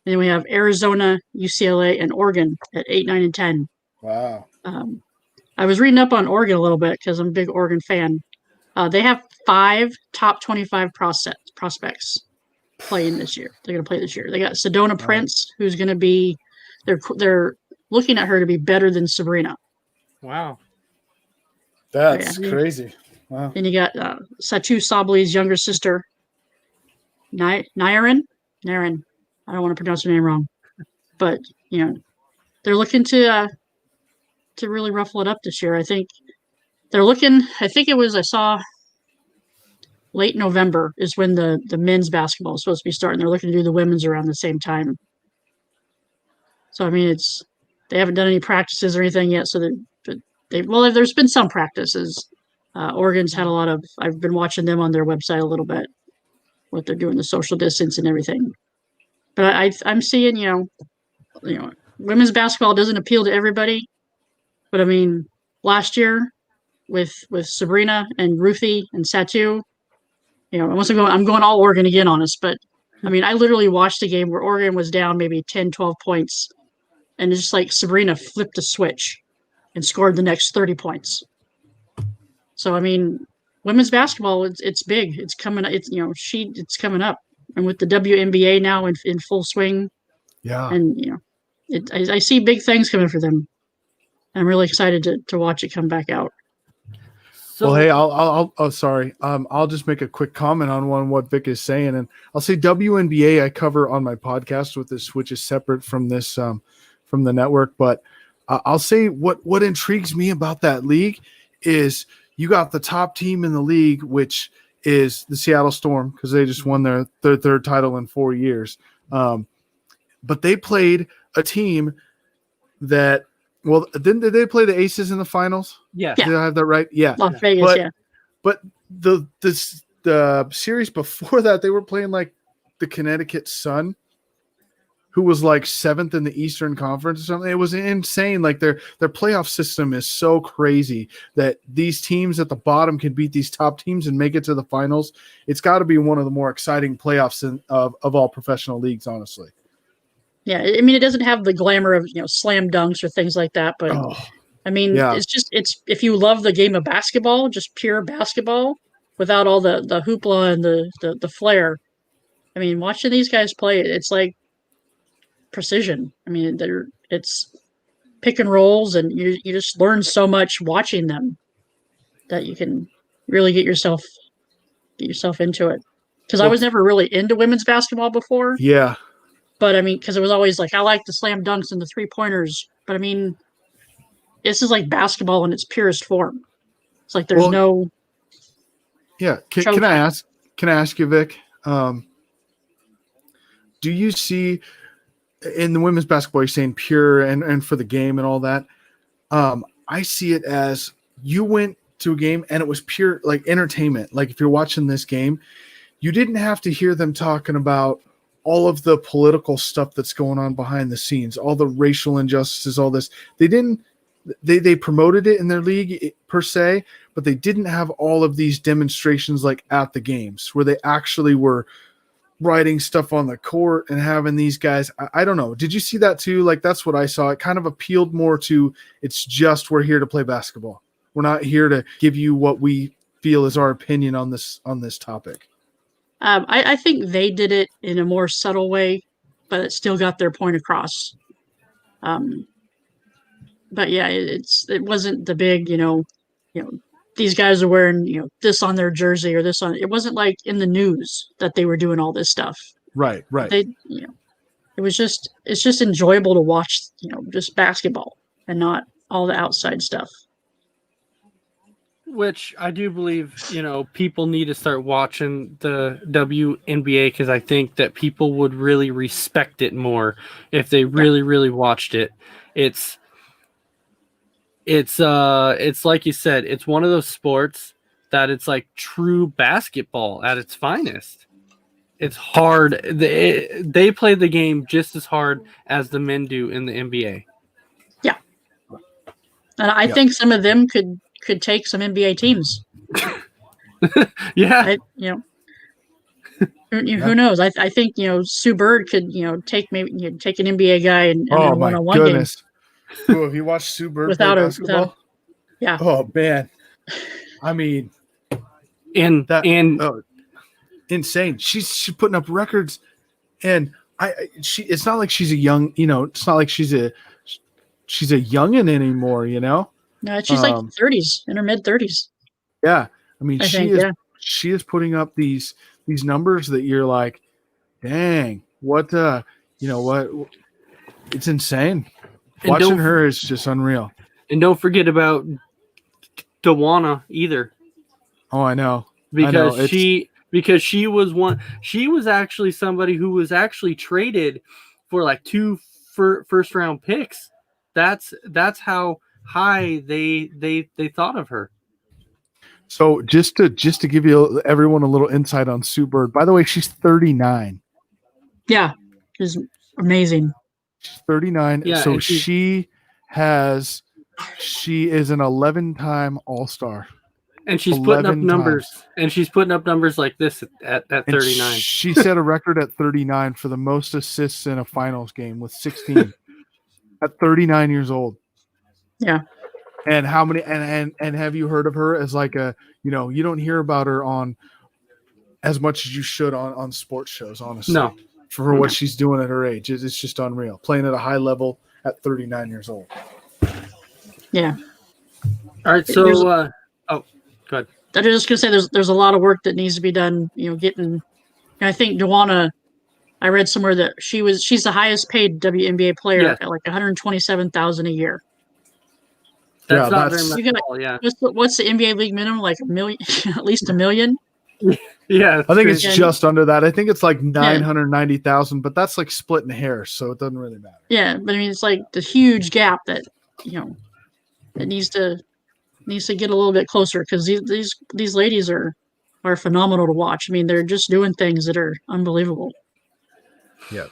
and then we have Arizona, UCLA, and Oregon at 8, 9, and 10. Wow. I was reading up on Oregon a little bit because I'm a big Oregon fan. They have 5 top 25 prospects playing this year. They're going to play this year. They got Sedona Prince, who's going to be. They're looking at her to be better than Sabrina. Wow. That's crazy. Wow. Then you got Satu Sabli's younger sister, Naren. I don't want to pronounce her name wrong, but they're looking to really ruffle it up this year. I think I saw late November is when the men's basketball is supposed to be starting. They're looking to do the women's around the same time. So I mean, they haven't done any practices or anything yet. So there's been some practices. Oregon's had a lot of. I've been watching them on their website a little bit, what they're doing, the social distance and everything. But I'm seeing, women's basketball doesn't appeal to everybody. But I mean, last year with Sabrina and Ruthie and Satu, I'm going all Oregon again on us. But I mean, I literally watched a game where Oregon was down maybe 10, 12 points, and it's just like Sabrina flipped a switch and scored the next 30 points. So I mean, women's basketball, it's big. It's coming. It's coming up, and with the WNBA now in full swing. Yeah. And I see big things coming for them. I'm really excited to watch it come back out. So, well, hey, I'll just make a quick comment on what Vic is saying, and I'll say WNBA I cover on my podcast with this, which is separate from this from the network. But I'll say what intrigues me about that league is you got the top team in the league, which is the Seattle Storm, because they just won their third title in 4 years. But they played a team that. Well, did they play the Aces in the finals? Yeah. Did I have that right? Yeah. Las Vegas, But the series before that, they were playing like the Connecticut Sun, who was like 7th in the Eastern Conference or something. It was insane. Like their playoff system is so crazy that these teams at the bottom can beat these top teams and make it to the finals. It's got to be one of the more exciting playoffs of all professional leagues, honestly. Yeah, I mean, it doesn't have the glamour of slam dunks or things like that, but I mean, it's if you love the game of basketball, just pure basketball, without all the hoopla and the flair. I mean, watching these guys play, it's like precision. I mean, it's pick and rolls, and you just learn so much watching them that you can really get yourself into it. Because I was never really into women's basketball before. Yeah. But I mean, because it was always like, I like the slam dunks and the 3-pointers. But I mean, this is like basketball in its purest form. It's like there's no. Yeah. Can I ask you, Vic? Do you see in the women's basketball, you're saying pure and for the game and all that? I see it as you went to a game and it was pure like entertainment. Like if you're watching this game, you didn't have to hear them talking about all of the political stuff that's going on behind the scenes, all the racial injustices, all this. They promoted it in their league per se, but they didn't have all of these demonstrations like at the games where they actually were writing stuff on the court and having these guys. I don't know. Did you see that too? Like, that's what I saw. It kind of appealed more to, it's just, we're here to play basketball. We're not here to give you what we feel is our opinion on this topic. I think they did it in a more subtle way, but it still got their point across. But yeah, it wasn't the big, these guys are wearing, this on their jersey or this on. It wasn't like in the news that they were doing all this stuff. Right. It's just enjoyable to watch, just basketball and not all the outside stuff. Which I do believe, people need to start watching the WNBA because I think that people would really respect it more if they really, really watched it. It's like you said, it's one of those sports that it's like true basketball at its finest. It's hard. They play the game just as hard as the men do in the NBA. Yeah. And I think some of them could take some NBA teams. Yeah. Who knows? I think, Sue Bird could, take an NBA guy and oh then my one-on-one goodness. Ooh, have you watched Sue Bird play basketball? Yeah. Oh man. I mean, insane. She's putting up records, and it's not like she's a young, it's not like she's a youngin' anymore, No, she's like 30s, in her mid 30s. Yeah. I mean, she is putting up these numbers that you're like, dang, what it's insane. And watching her is just unreal. And don't forget about Dawana either. Oh, I know. Because she was actually somebody who was actually traded for like 2 first round picks. That's how high they thought of her. So just to give everyone a little insight on Sue Bird. By the way, she's 39. Yeah, she's amazing. She's 39. Yeah, so she is an 11-time All-Star. And she's putting up numbers. Times. And she's putting up numbers like this at 39. She set a record at 39 for the most assists in a finals game with 16 at 39 years old. Yeah. And how many and have you heard of her as like a, you don't hear about her on as much as you should on sports shows, honestly. No. For what she's doing at her age. It's just unreal. Playing at a high level at 39 years old. Yeah. All right, so go ahead. I was just gonna say there's a lot of work that needs to be done, getting. I think Dawana, I read somewhere that she's the highest paid WNBA player at like $127,000 a year. That's not very much at all, yeah. What's the NBA league minimum? Like $1 million, at least $1 million? Yeah. I think it's just under that. I think it's like 990,000, but that's like splitting hairs, so it doesn't really matter. Yeah, but I mean it's like the huge gap that it needs to get a little bit closer because these ladies are phenomenal to watch. I mean, they're just doing things that are unbelievable. Yeah.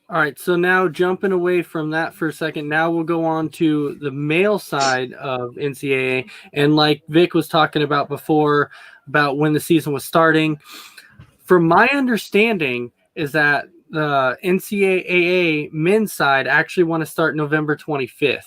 All right, so now jumping away from that for a second, now we'll go on to the male side of NCAA. And like Vic was talking about before, about when the season was starting, from my understanding is that the NCAA men's side actually want to start November 25th.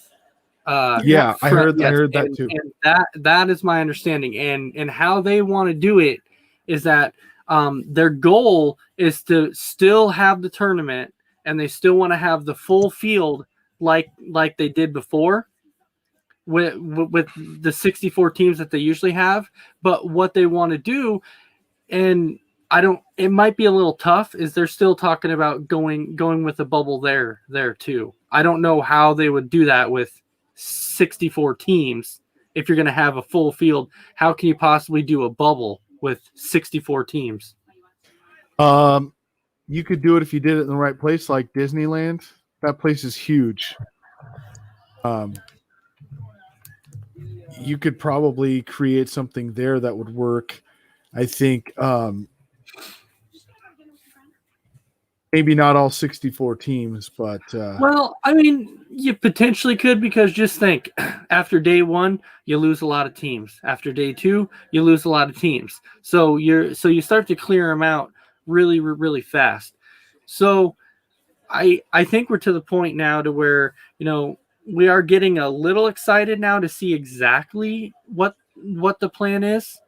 I heard that too. And that is my understanding. And how they want to do it is that their goal is to still have the tournament, and they still want to have the full field like they did before with the 64 teams that they usually have. But what they want to do, and it might be a little tough, is they're still talking about going with a bubble there too. I don't know how they would do that with 64 teams. If you're going to have a full field, how can you possibly do a bubble with 64 teams? You could do it if you did it in the right place, like Disneyland. That place is huge. You could probably create something there that would work. I think maybe not all 64 teams, but well, I mean, you potentially could, because just think, after day 1, you lose a lot of teams. After day 2, you lose a lot of teams. So you start to clear them out really, really fast. So I think we're to the point now to where, we are getting a little excited now to see exactly what the plan is,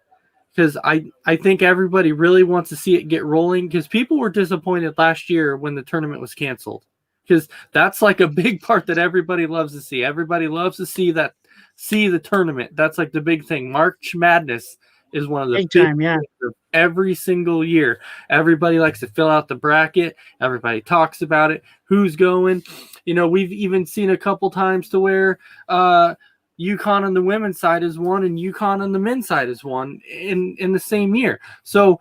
because I think everybody really wants to see it get rolling, because people were disappointed last year when the tournament was canceled, because that's like a big part that everybody loves to see. Everybody loves to see the tournament. That's like the big thing. March Madness is one of the Big big time, yeah. things of every single year. Everybody likes to fill out the bracket. Everybody talks about it. Who's going? We've even seen a couple times to where UConn on the women's side is one and UConn on the men's side is one in the same year. So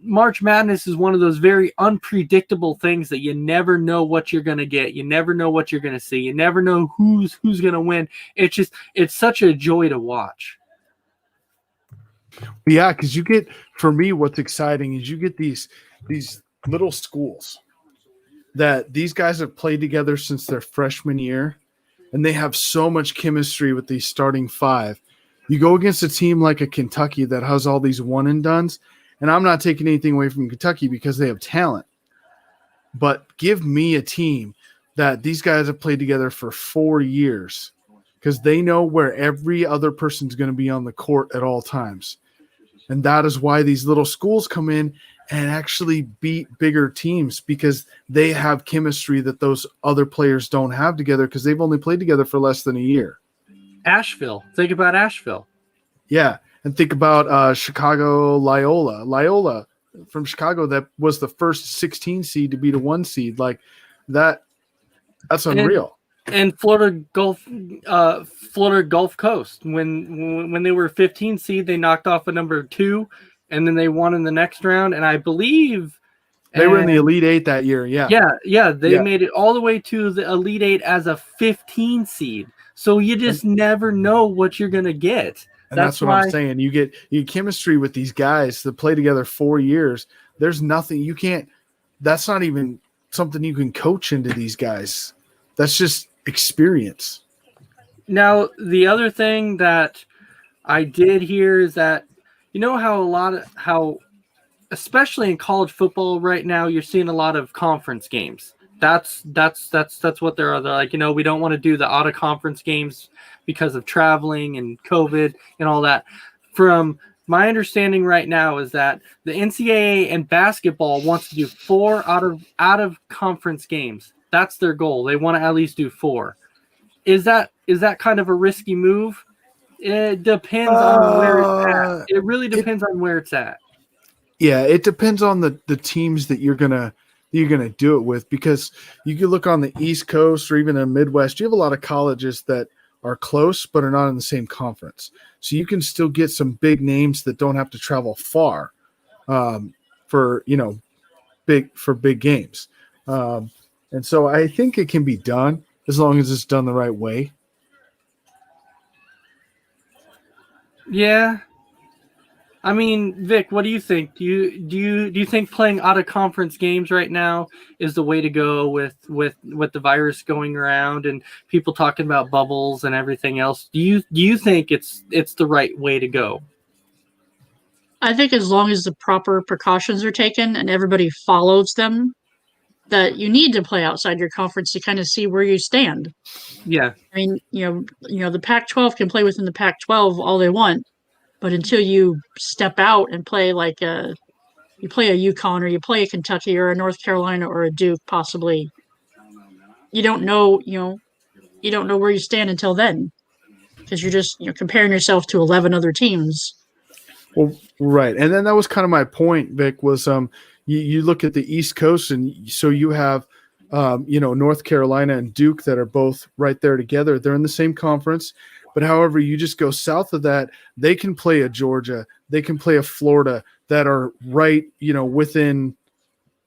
March Madness is one of those very unpredictable things that you never know what you're going to get. You never know what you're going to see. You never know who's going to win. It's such a joy to watch. Yeah, because for me, what's exciting is you get these little schools that these guys have played together since their freshman year, and they have so much chemistry with these starting five. You go against a team like a Kentucky that has all these one and dones, and I'm not taking anything away from Kentucky because they have talent. But give me a team that these guys have played together for 4 years, because they know where every other person's going to be on the court at all times. And that is why these little schools come in and actually beat bigger teams, because they have chemistry that those other players don't have together, because they've only played together for less than a year. Asheville. Think about Asheville. Yeah. And think about Chicago Loyola. Loyola from Chicago, that was the first 16 seed to beat a 1 seed. Like that's unreal. And Florida Gulf Coast, when they were 15 seed, they knocked off a number 2, and then they won in the next round. And I believe they were in the Elite 8 that year. Yeah. They made it all the way to the Elite 8 as a 15 seed. So you just never know what you're gonna get. And that's what I'm saying. You get chemistry with these guys that play together 4 years. There's nothing you can't. That's not even something you can coach into these guys. That's just experience. Now, the other thing that I did hear is that, how especially in college football right now, you're seeing a lot of conference games. That's what they're like. We don't want to do the out of conference games because of traveling and COVID and all that. From my understanding right now is that the NCAA and basketball wants to do 4 out of conference games. That's their goal. They want to at least do 4. Is that kind of a risky move? It depends on where it's at. It really depends on where it's at. Yeah, it depends on the teams that you're gonna do it with, because you can look on the East Coast or even in the Midwest. You have a lot of colleges that are close but are not in the same conference, so you can still get some big names that don't have to travel far for big games. And so I think it can be done as long as it's done the right way. Yeah. I mean, Vic, what do you think? Do you think playing out of conference games right now is the way to go with the virus going around and people talking about bubbles and everything else? Do you think it's the right way to go? I think as long as the proper precautions are taken and everybody follows them, that you need to play outside your conference to kind of see where you stand. Yeah. I mean, the Pac-12 can play within the Pac-12 all they want, but until you step out and play like you play a UConn or you play a Kentucky or a North Carolina or a Duke, possibly, you don't know where you stand until then, because you're just comparing yourself to 11 other teams. Well, right, and then that was kind of my point, Vic. Was you look at the East Coast, and so you have North Carolina and Duke that are both right there together. They're in the same conference. But however, you just go south of that, they can play a Georgia, they can play a Florida that are right, within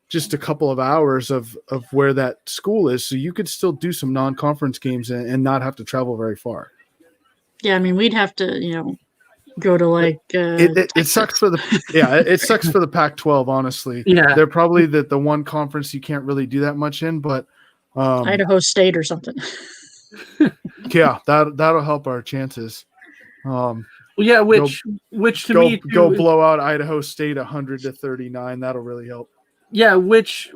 just a couple of hours of where that school is. So you could still do some non-conference games and not have to travel very far. Yeah, I mean, we'd have to, go to like it sucks for it sucks for the Pac-12, honestly. Yeah, they're probably the one conference you can't really do that much in, but Idaho State or something. Yeah, that'll help our chances. Well, Well, yeah, which to me too, go blow out Idaho State 100-39. That'll really help. Yeah, which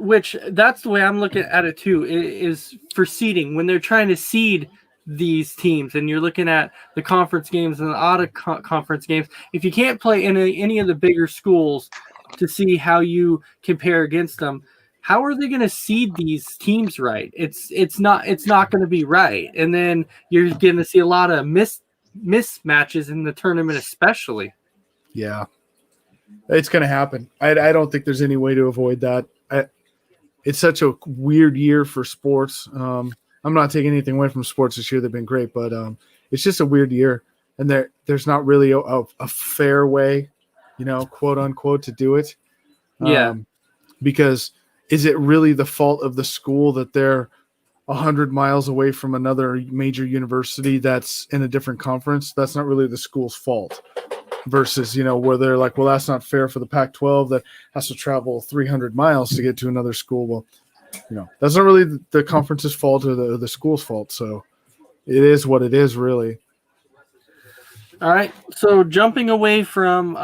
that's the way I'm looking at it too. Is for seeding when they're trying to seed these teams, and you're looking at the conference games and the out of conference games. If you can't play in any of the bigger schools to see how you compare against them, how are they going to seed these teams right? It's not going to be right, and then you're going to see a lot of mismatches in the tournament, especially. Yeah, it's going to happen. I don't think there's any way to avoid that. It's such a weird year for sports. I'm not taking anything away from sports this year. They've been great, but it's just a weird year, and there's not really a fair way, quote unquote, to do it. Yeah. Because is it really the fault of the school that they're 100 miles away from another major university that's in a different conference? That's not really the school's fault. Versus, where they're like, well, that's not fair for the Pac-12 that has to travel 300 miles to get to another school. Well, that's not really the conference's fault or the school's fault. So it is what it is, really. All right. So jumping away from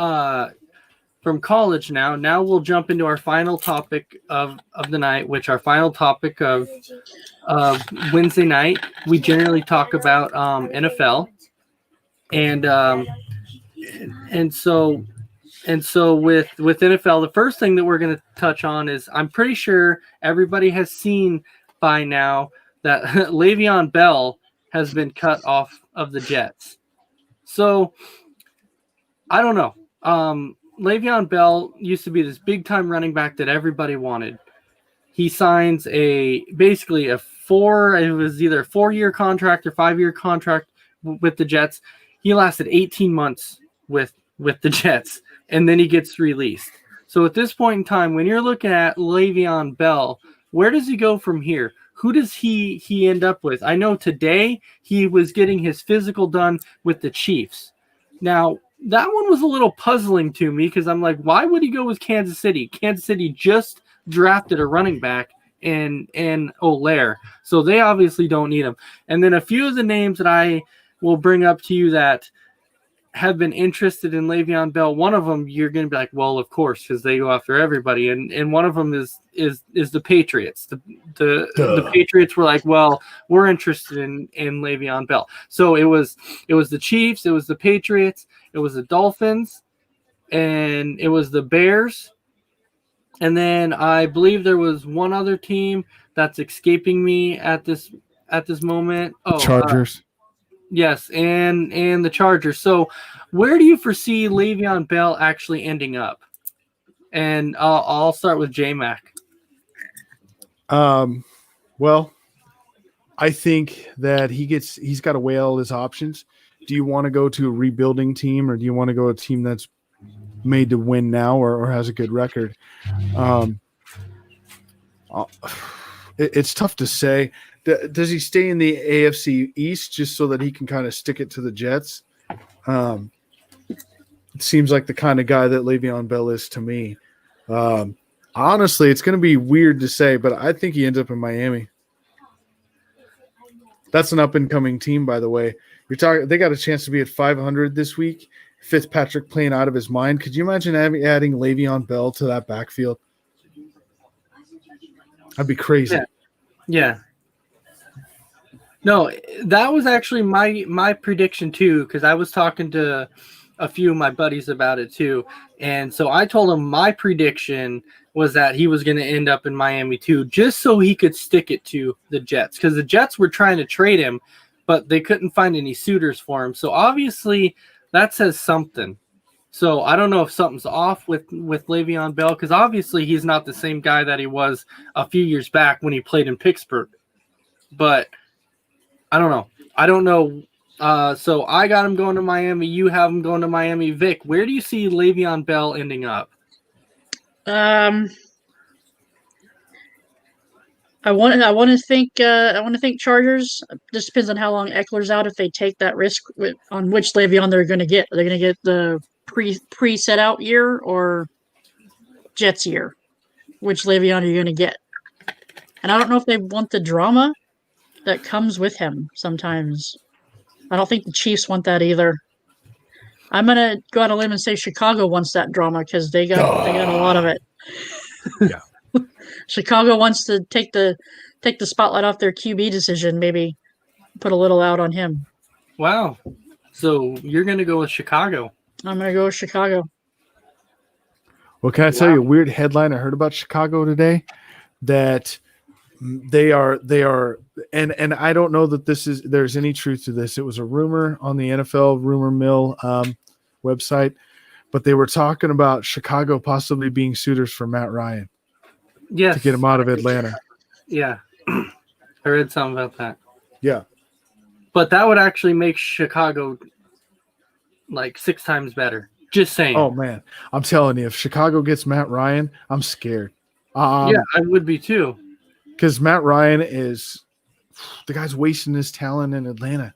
college now we'll jump into our final topic of the night, which our final topic of Wednesday night. We generally talk about NFL, and so with NFL, the first thing that we're going to touch on is I'm pretty sure everybody has seen by now that Le'Veon Bell has been cut off of the Jets. So I don't know. Le'Veon Bell used to be this big time running back that everybody wanted. He signs basically it was either a 4-year contract or 5-year contract with the Jets. He lasted 18 months with the Jets, and then he gets released. So at this point in time, when you're looking at Le'Veon Bell, where does he go from here? Who does he end up with? I know today he was getting his physical done with the Chiefs. Now, that one was a little puzzling to me because I'm like, why would he go with Kansas City? Kansas City just drafted a running back in Olaire, so they obviously don't need him. And then a few of the names that I will bring up to you that have been interested in Le'Veon Bell. One of them you're going to be like, well, of course, because they go after everybody, and one of them is the Patriots. The Patriots were like, well, we're interested in Le'Veon Bell. So it was the Chiefs, it was the Patriots, it was the Dolphins, and it was the Bears, and then I believe there was one other team that's escaping me at this moment. Chargers. Yes, and the Chargers. So where do you foresee Le'Veon Bell actually ending up? And I'll start with Jaymac. Well, I think that he's got to weigh all his options. Do you want to go to a rebuilding team, or do you want to go to a team that's made to win now or has a good record? It's tough to say. Does he stay in the AFC East just so that he can kind of stick it to the Jets? It seems like the kind of guy that Le'Veon Bell is to me. Honestly, it's going to be weird to say, but I think he ends up in Miami. That's an up-and-coming team, by the way. They got a chance to be at 500 this week. Fitzpatrick playing out of his mind. Could you imagine adding Le'Veon Bell to that backfield? That'd be crazy. Yeah. No, that was actually my prediction too, because I was talking to a few of my buddies about it too. And so I told him my prediction was that he was going to end up in Miami too, just so he could stick it to the Jets, because the Jets were trying to trade him, but they couldn't find any suitors for him. So obviously that says something. So I don't know if something's off with Le'Veon Bell, because obviously he's not the same guy that he was a few years back when he played in Pittsburgh. But I don't know. So I got him going to Miami. You have him going to Miami. Vic, where do you see Le'Veon Bell ending up? I want to think Chargers. Just depends on how long Eckler's out. If they take that risk on which Le'Veon they're going to get, are they going to get the pre set out year or Jets year? Which Le'Veon are you going to get? And I don't know if they want the drama that comes with him. Sometimes I don't think the Chiefs want that either. I'm gonna go out on a limb and say Chicago wants that drama because they got a lot of it. Yeah. Chicago wants to take the spotlight off their QB decision. Maybe put a little out on him. Wow. So you're going to go with Chicago. I'm gonna go with Chicago. Well, can I tell you a weird headline I heard about Chicago today? That they are, and I don't know that there's any truth to this. It was a rumor on the NFL rumor mill website, but they were talking about Chicago possibly being suitors for Matt Ryan. Yes. To get him out of Atlanta. Yeah. I read something about that. Yeah. But that would actually make Chicago like 6 times better. Just saying. Oh, man. I'm telling you, if Chicago gets Matt Ryan, I'm scared. Yeah, I would be too. Because Matt Ryan is – the guy's wasting his talent in Atlanta.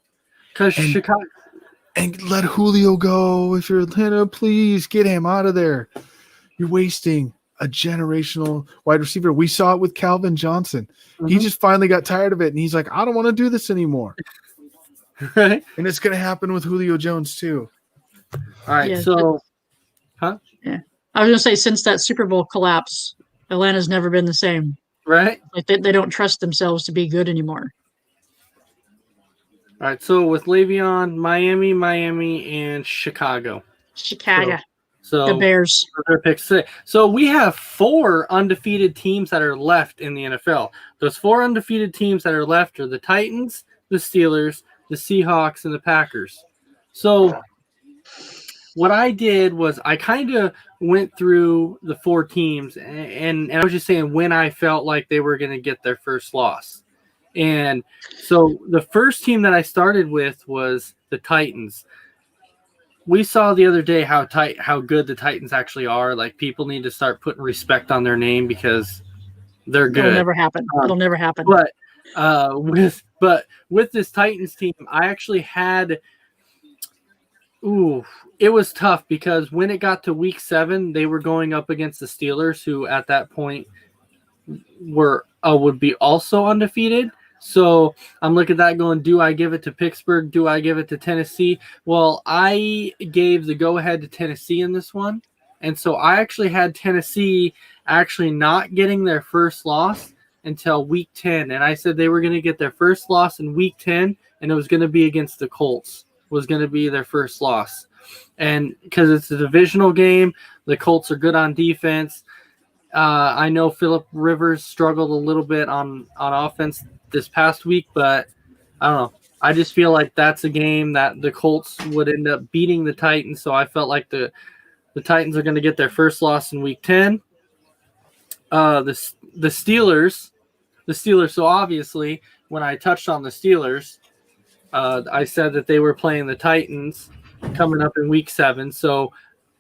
Because Chicago – And let Julio go. If you're Atlanta, please get him out of there. You're wasting a generational wide receiver. We saw it with Calvin Johnson. Mm-hmm. He just finally got tired of it, and he's like, I don't want to do this anymore. Right? And it's going to happen with Julio Jones too. All right, Yeah, so – Yeah. I was going to say, since that Super Bowl collapse, Atlanta's never been the same. Right? Like they don't trust themselves to be good anymore. All right, so with Le'Veon, Miami, and Chicago. So the Bears. Their picks today. So we have 4 undefeated teams that are left in the NFL. Those 4 undefeated teams that are left are the Titans, the Steelers, the Seahawks, and the Packers. So what I did was I kind of went through the 4 teams, and I was just saying when I felt like they were going to get their first loss. And so the first team that I started with was the Titans. We saw the other day how good the Titans actually are. Like, people need to start putting respect on their name because they're good. It'll never happen. It'll never happen. But with this Titans team, I actually had it was tough because when it got to week 7, they were going up against the Steelers, who at that point would be also undefeated. So I'm looking at that going, do I give it to Pittsburgh? Do I give it to Tennessee? Well, I gave the go-ahead to Tennessee in this one. And so I actually had Tennessee actually not getting their first loss until week 10. And I said they were going to get their first loss in week 10, and it was going to be against the Colts, was going to be their first loss. And because it's a divisional game, the Colts are good on defense. I know Phillip Rivers struggled a little bit on offense this past week, but I don't know. I just feel like that's a game that the Colts would end up beating the Titans, so I felt like the Titans are going to get their first loss in week 10. The Steelers, so obviously when I touched on the Steelers, I said that they were playing the Titans coming up in week 7. So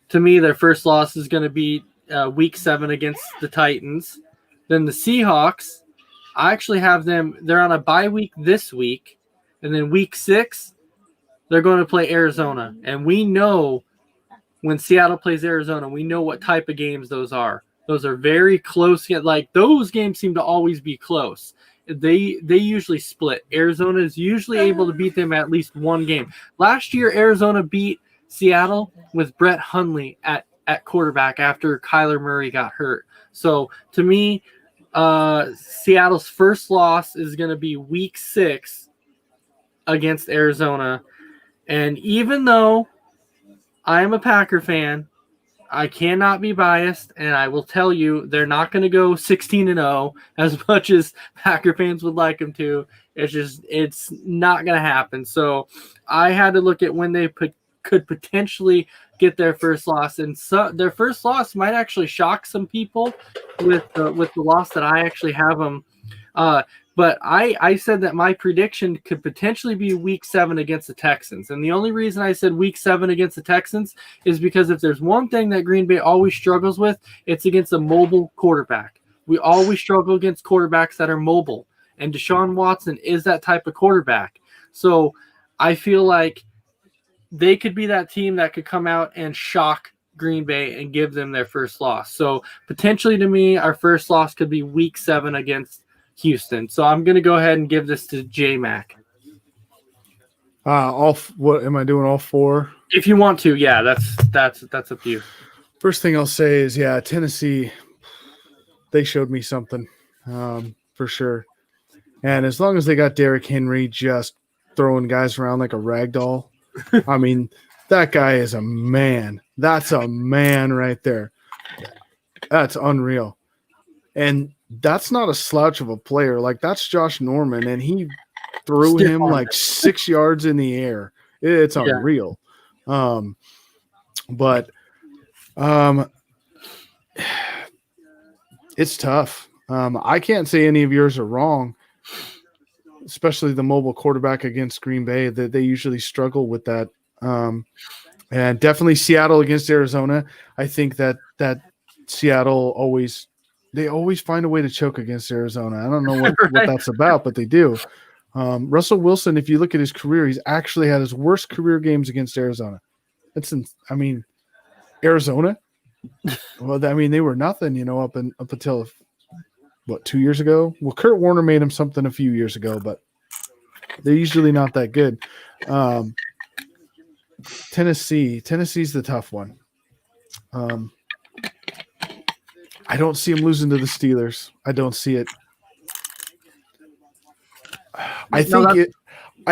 to me, their first loss is going to be week 7 against the Titans. Then the Seahawks, I actually have them, they're on a bye week this week. And then week 6, they're going to play Arizona. And we know when Seattle plays Arizona, we know what type of games those are. Those are very close. Like, those games seem to always be close. They usually split. Arizona is usually able to beat them at least one game. Last year, Arizona beat Seattle with Brett Hundley at quarterback after Kyler Murray got hurt. So to me, Seattle's first loss is going to be week 6 against Arizona. And even though I am a Packer fan, I cannot be biased, and I will tell you they're not going to go 16-0 as much as Packer fans would like them to. It's not going to happen. So I had to look at when they could potentially get their first loss, and so their first loss might actually shock some people with the loss that I actually have them. But I said that my prediction could potentially be week 7 against the Texans. And the only reason I said week 7 against the Texans is because if there's one thing that Green Bay always struggles with, it's against a mobile quarterback. We always struggle against quarterbacks that are mobile. And Deshaun Watson is that type of quarterback. So I feel like they could be that team that could come out and shock Green Bay and give them their first loss. So potentially, to me, our first loss could be week 7 against Houston. So I'm going to go ahead and give this to Jaymac. What am I doing? All 4? If you want to, yeah, that's up to you. First thing I'll say is, yeah, Tennessee, they showed me something for sure. And as long as they got Derrick Henry just throwing guys around like a rag doll, I mean, that guy is a man. That's a man right there. That's unreal. And that's not a slouch of a player. Like, that's Josh Norman, and he threw him like 6 yards in the air. It's unreal. But it's tough. I can't say any of yours are wrong, especially the mobile quarterback against Green Bay. That they usually struggle with that. And definitely Seattle against Arizona. I think that Seattle always find a way to choke against Arizona. I don't know what that's about, but they do. Russell Wilson, if you look at his career, he's actually had his worst career games against Arizona. Arizona. Well, they were nothing, up until 2 years ago. Well, Kurt Warner made him something a few years ago, but they're usually not that good. Tennessee's the tough one. I don't see him losing to the Steelers. I don't see it. I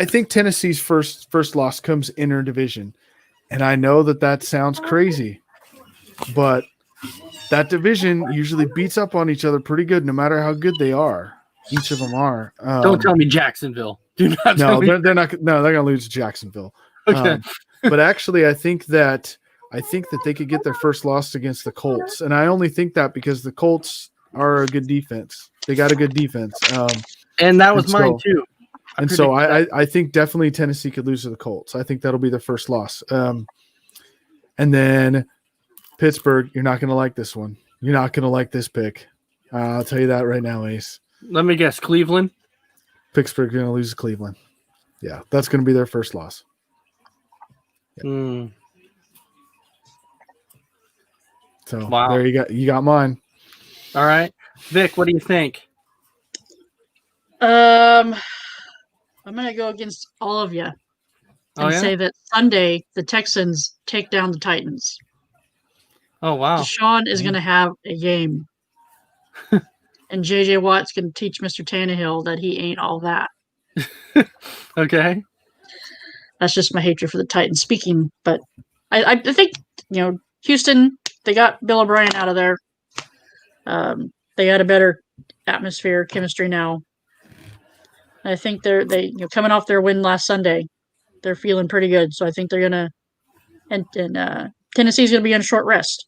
think Tennessee's first loss comes interdivision, and I know that sounds crazy, but that division usually beats up on each other pretty good, no matter how good they are. Each of them are. Don't tell me Jacksonville. Do not. They're not. No, they're gonna lose to Jacksonville. Okay. But actually, I think that they could get their first loss against the Colts, and I only think that because the Colts are a good defense. They got a good defense. And that was mine too. I think definitely Tennessee could lose to the Colts. I think that'll be their first loss. And then Pittsburgh, you're not going to like this one. You're not going to like this pick. I'll tell you that right now, Ace. Let me guess, Cleveland? Pittsburgh's going to lose to Cleveland. Yeah, that's going to be their first loss. Yeah. So there you got mine. All right. Vic, what do you think? I'm going to go against all of you and say that Sunday the Texans take down the Titans. Oh, wow. Deshaun is going to have a game. And J.J. Watt's going to teach Mr. Tannehill that he ain't all that. Okay. That's just my hatred for the Titans speaking. But I think, Houston, they got Bill O'Brien out of there. They got a better atmosphere, chemistry now. I think they coming off their win last Sunday, they're feeling pretty good. So I think they're gonna, and Tennessee's gonna be on short rest.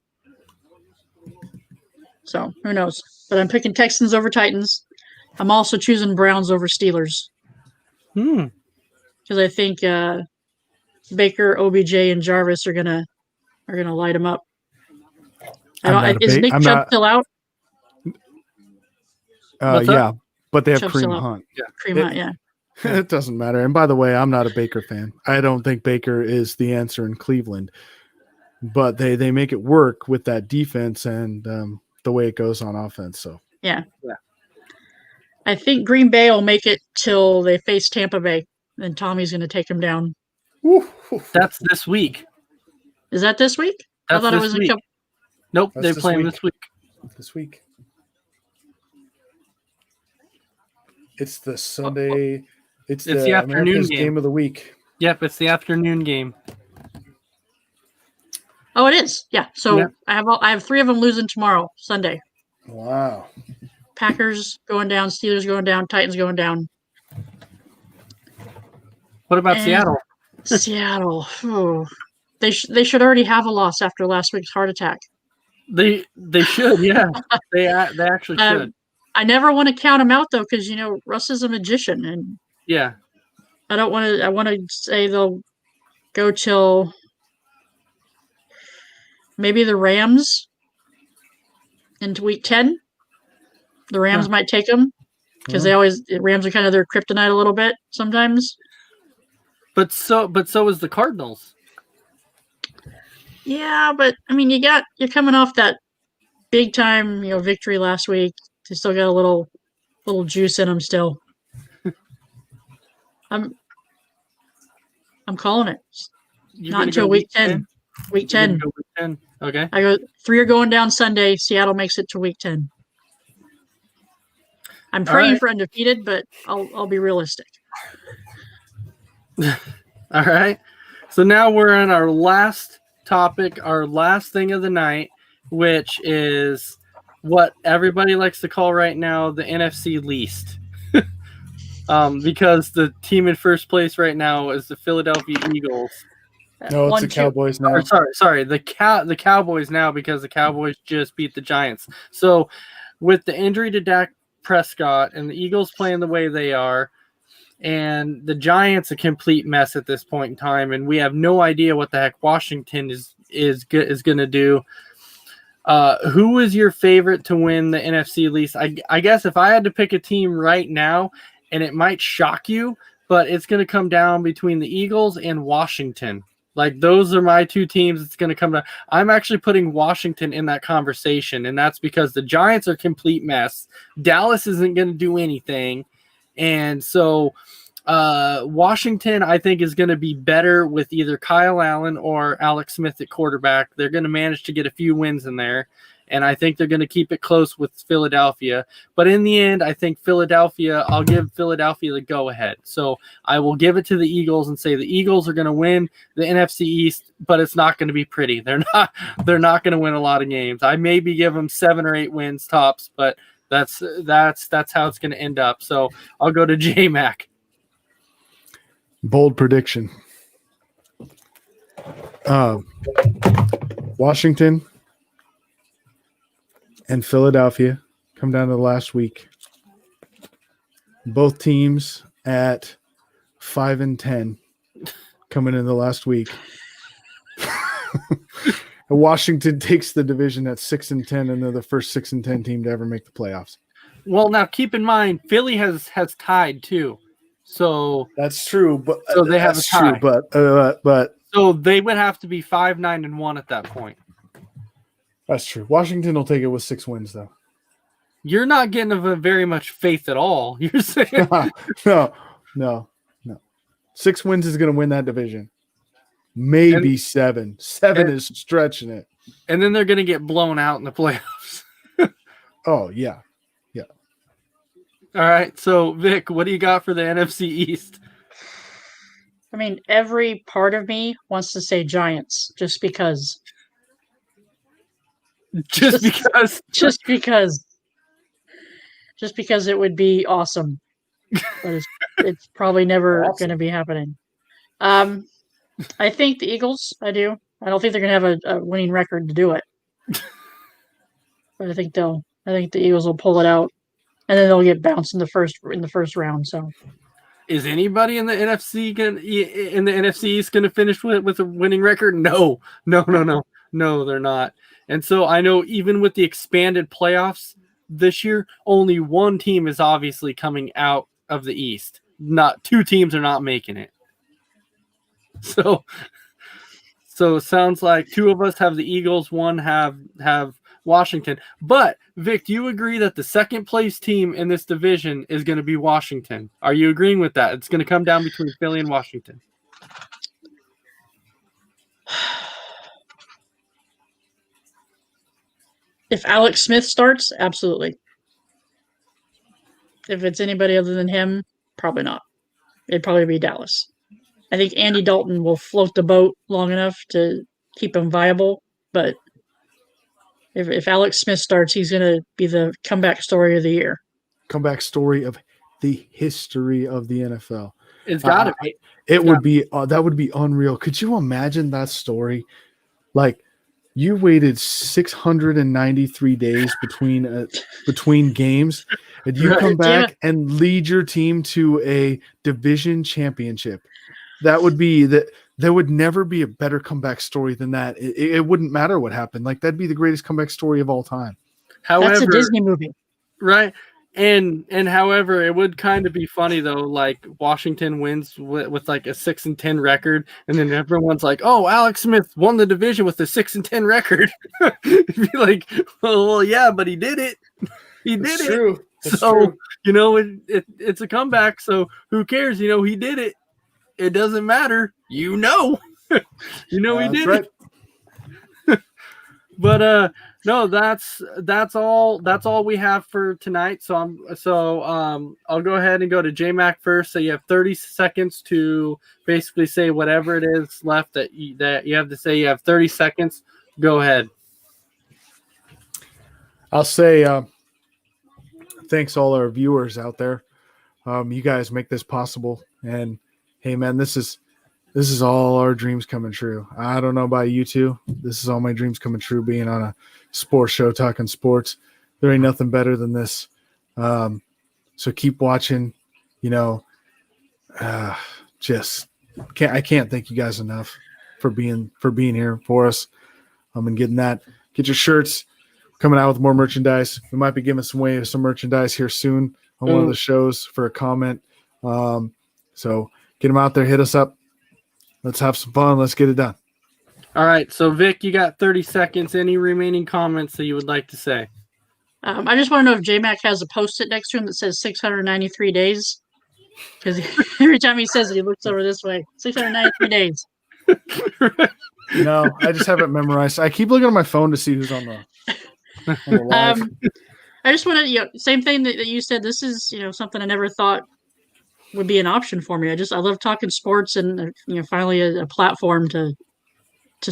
So who knows? But I'm picking Texans over Titans. I'm also choosing Browns over Steelers. Because I think Baker, OBJ, and Jarvis are gonna light them up. Is Nick Chubb still out? Yeah, but they have Kareem Hunt. Yeah, Kareem Hunt. Yeah. It doesn't matter. And by the way, I'm not a Baker fan. I don't think Baker is the answer in Cleveland. But they make it work with that defense and the way it goes on offense. So yeah. I think Green Bay will make it till they face Tampa Bay. Then Tommy's going to take them down. That's this week. Is that this week? I thought it was week. Nope, they're playing this week. This week. It's the Sunday. It's the afternoon game of the week. Yep, it's the afternoon game. Oh, it is. Yeah. So I have 3 of them losing tomorrow, Sunday. Wow. Packers going down, Steelers going down, Titans going down. What about Seattle? Seattle. Oh. They should already have a loss after last week's heart attack. They should, yeah. they actually should. I never want to count them out though, because Russ is a magician, and I don't want to. I want to say they'll go till maybe the Rams into week 10. The Rams might take them because the Rams are kind of their kryptonite a little bit sometimes. But so is the Cardinals. Yeah, but I mean, you're coming off that big time victory last week. They still got a little juice in them still. I'm calling it. Not until week 10. Week 10. Go week 10. Okay. I go 3 are going down Sunday. Seattle makes it to week 10. I'm praying for undefeated, but I'll be realistic. All right. So now we're on our last topic, our last thing of the night, which is what everybody likes to call right now the NFC least. Because the team in first place right now is the Philadelphia Eagles. No, it's the Cowboys now. Sorry, the Cowboys now, because the Cowboys just beat the Giants. So with the injury to Dak Prescott and the Eagles playing the way they are, and the Giants a complete mess at this point in time, and we have no idea what the heck Washington is going to do. Who is your favorite to win the NFC least? I guess if I had to pick a team right now, and it might shock you, but it's going to come down between the Eagles and Washington. Like, those are my two teams. It's going to come down. I'm actually putting Washington in that conversation, and that's because the Giants are a complete mess. Dallas isn't going to do anything. And so Washington, I think, is going to be better with either Kyle Allen or Alex Smith at quarterback. They're going to manage to get a few wins in there, and I think they're going to keep it close with Philadelphia. But in the end, I think I'll give Philadelphia the go-ahead. So I will give it to the Eagles and say the Eagles are going to win the NFC East, but it's not going to be pretty. They're not going to win a lot of games. I maybe give them 7 or 8 wins tops, but that's how it's going to end up. So I'll go to Jaymac. Bold prediction. Washington and Philadelphia come down to the last week. Both teams at 5-10 coming in the last week. Washington takes the division at 6-10, and they're the first 6-10 team to ever make the playoffs. Well, now keep in mind, Philly has tied too, so that's true. But so they have a tie. True, but so they would have to be 5-9-1 at that point. That's true. Washington will take it with 6 wins, though. You're not getting very much faith at all. You're saying no. 6 wins is going to win that division. Maybe 7. 7 is stretching it. And then they're going to get blown out in the playoffs. Oh, yeah. All right. So, Vic, what do you got for the NFC East? I mean, every part of me wants to say Giants just because. Just because it would be awesome. But it's probably never going to be happening. I think the Eagles, I do. I don't think they're going to have a winning record to do it. But I think the Eagles will pull it out, and then they'll get bounced in the first round. So, is anybody in the NFC East going to finish with a winning record? No, they're not. And so I know even with the expanded playoffs this year, only one team is obviously coming out of the East. Not 2 teams are not making it. So it sounds like 2 of us have the Eagles, 1 have Washington. But Vic, do you agree that the second place team in this division is going to be Washington? Are you agreeing with that? It's going to come down between Philly and Washington. If Alex Smith starts, absolutely. If it's anybody other than him, probably not. It'd probably be Dallas. I think Andy Dalton will float the boat long enough to keep him viable, but if Alex Smith starts, he's going to be the comeback story of the year. Comeback story of the history of the NFL. It's got to be. It would be that would be unreal. Could you imagine that story? Like, you waited 693 days between games, and you come back and lead your team to a division championship. That would be that. There would never be a better comeback story than that. It wouldn't matter what happened. Like, that'd be the greatest comeback story of all time. However, that's a Disney movie, right? And however, it would kind of be funny though. Like, Washington wins with like a 6-10 record, and then everyone's like, "Oh, Alex Smith won the division with a 6-10 record." It'd be like, well, yeah, but he did it. He did it. True. So it's a comeback. So who cares? He did it. It doesn't matter. You know we That's did right. it. But no, that's all we have for tonight. So I'll go ahead and go to Jaymac first. So you have 30 seconds to basically say whatever it is left that you have to say. You have 30 seconds. Go ahead. I'll say thanks all our viewers out there. You guys make this possible, and hey, man, this is all our dreams coming true. I don't know about you two. This is all my dreams coming true. Being on a sports show, talking sports. There ain't nothing better than this. So keep watching. You know, I can't thank you guys enough for being here for us. And getting that. Get your shirts. Coming out with more merchandise. We might be giving some merchandise here soon on one of the shows for a comment. So get them out there. Hit us up. Let's have some fun. Let's get it done. All right. So Vic, you got 30 seconds. Any remaining comments that you would like to say? I just want to know if Jaymac has a Post-it next to him that says 693 days. Because every time he says it, he looks over this way. 693 days. No, I just haven't memorized. I keep looking at my phone to see who's on the live. I just want to, same thing that you said. This is, something I never thought would be an option for me. I love talking sports, and finally a platform to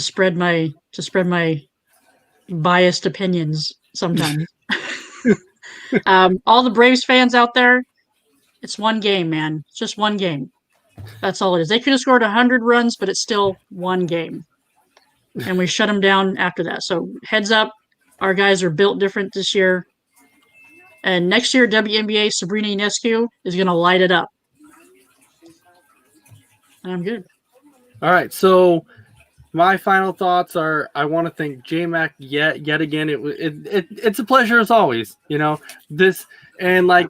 spread my biased opinions sometimes. All the Braves fans out there, it's one game, man. It's just one game. That's all it is. They could have scored 100 runs, but it's still one game. And we shut them down after that. So heads up, our guys are built different this year. And next year, WNBA, Sabrina Ionescu is going to light it up. And I'm good. All right. So my final thoughts are: I want to thank Jaymac yet again. It's a pleasure as always. This, and like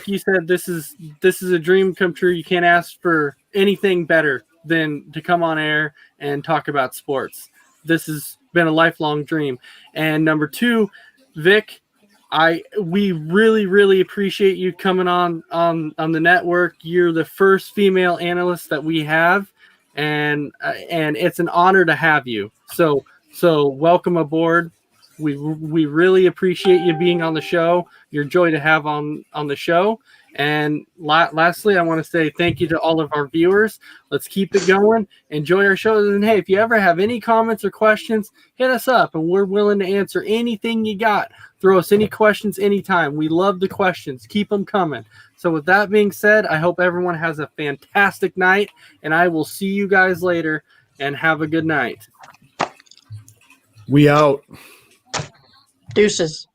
you said, this is a dream come true. You can't ask for anything better than to come on air and talk about sports. This has been a lifelong dream. And number two, Vic, we really appreciate you coming on the network. You're the first female analyst that we have, and it's an honor to have you. So welcome aboard. We really appreciate you being on the show. You're a joy to have on the show. And lastly, I want to say thank you to all of our viewers. Let's keep it going. Enjoy our shows. And hey, if you ever have any comments or questions, hit us up, and we're willing to answer anything you got. Throw us any questions anytime. We love the questions. Keep them coming. So with that being said, I hope everyone has a fantastic night, and I will see you guys later, and have a good night. We out. Deuces.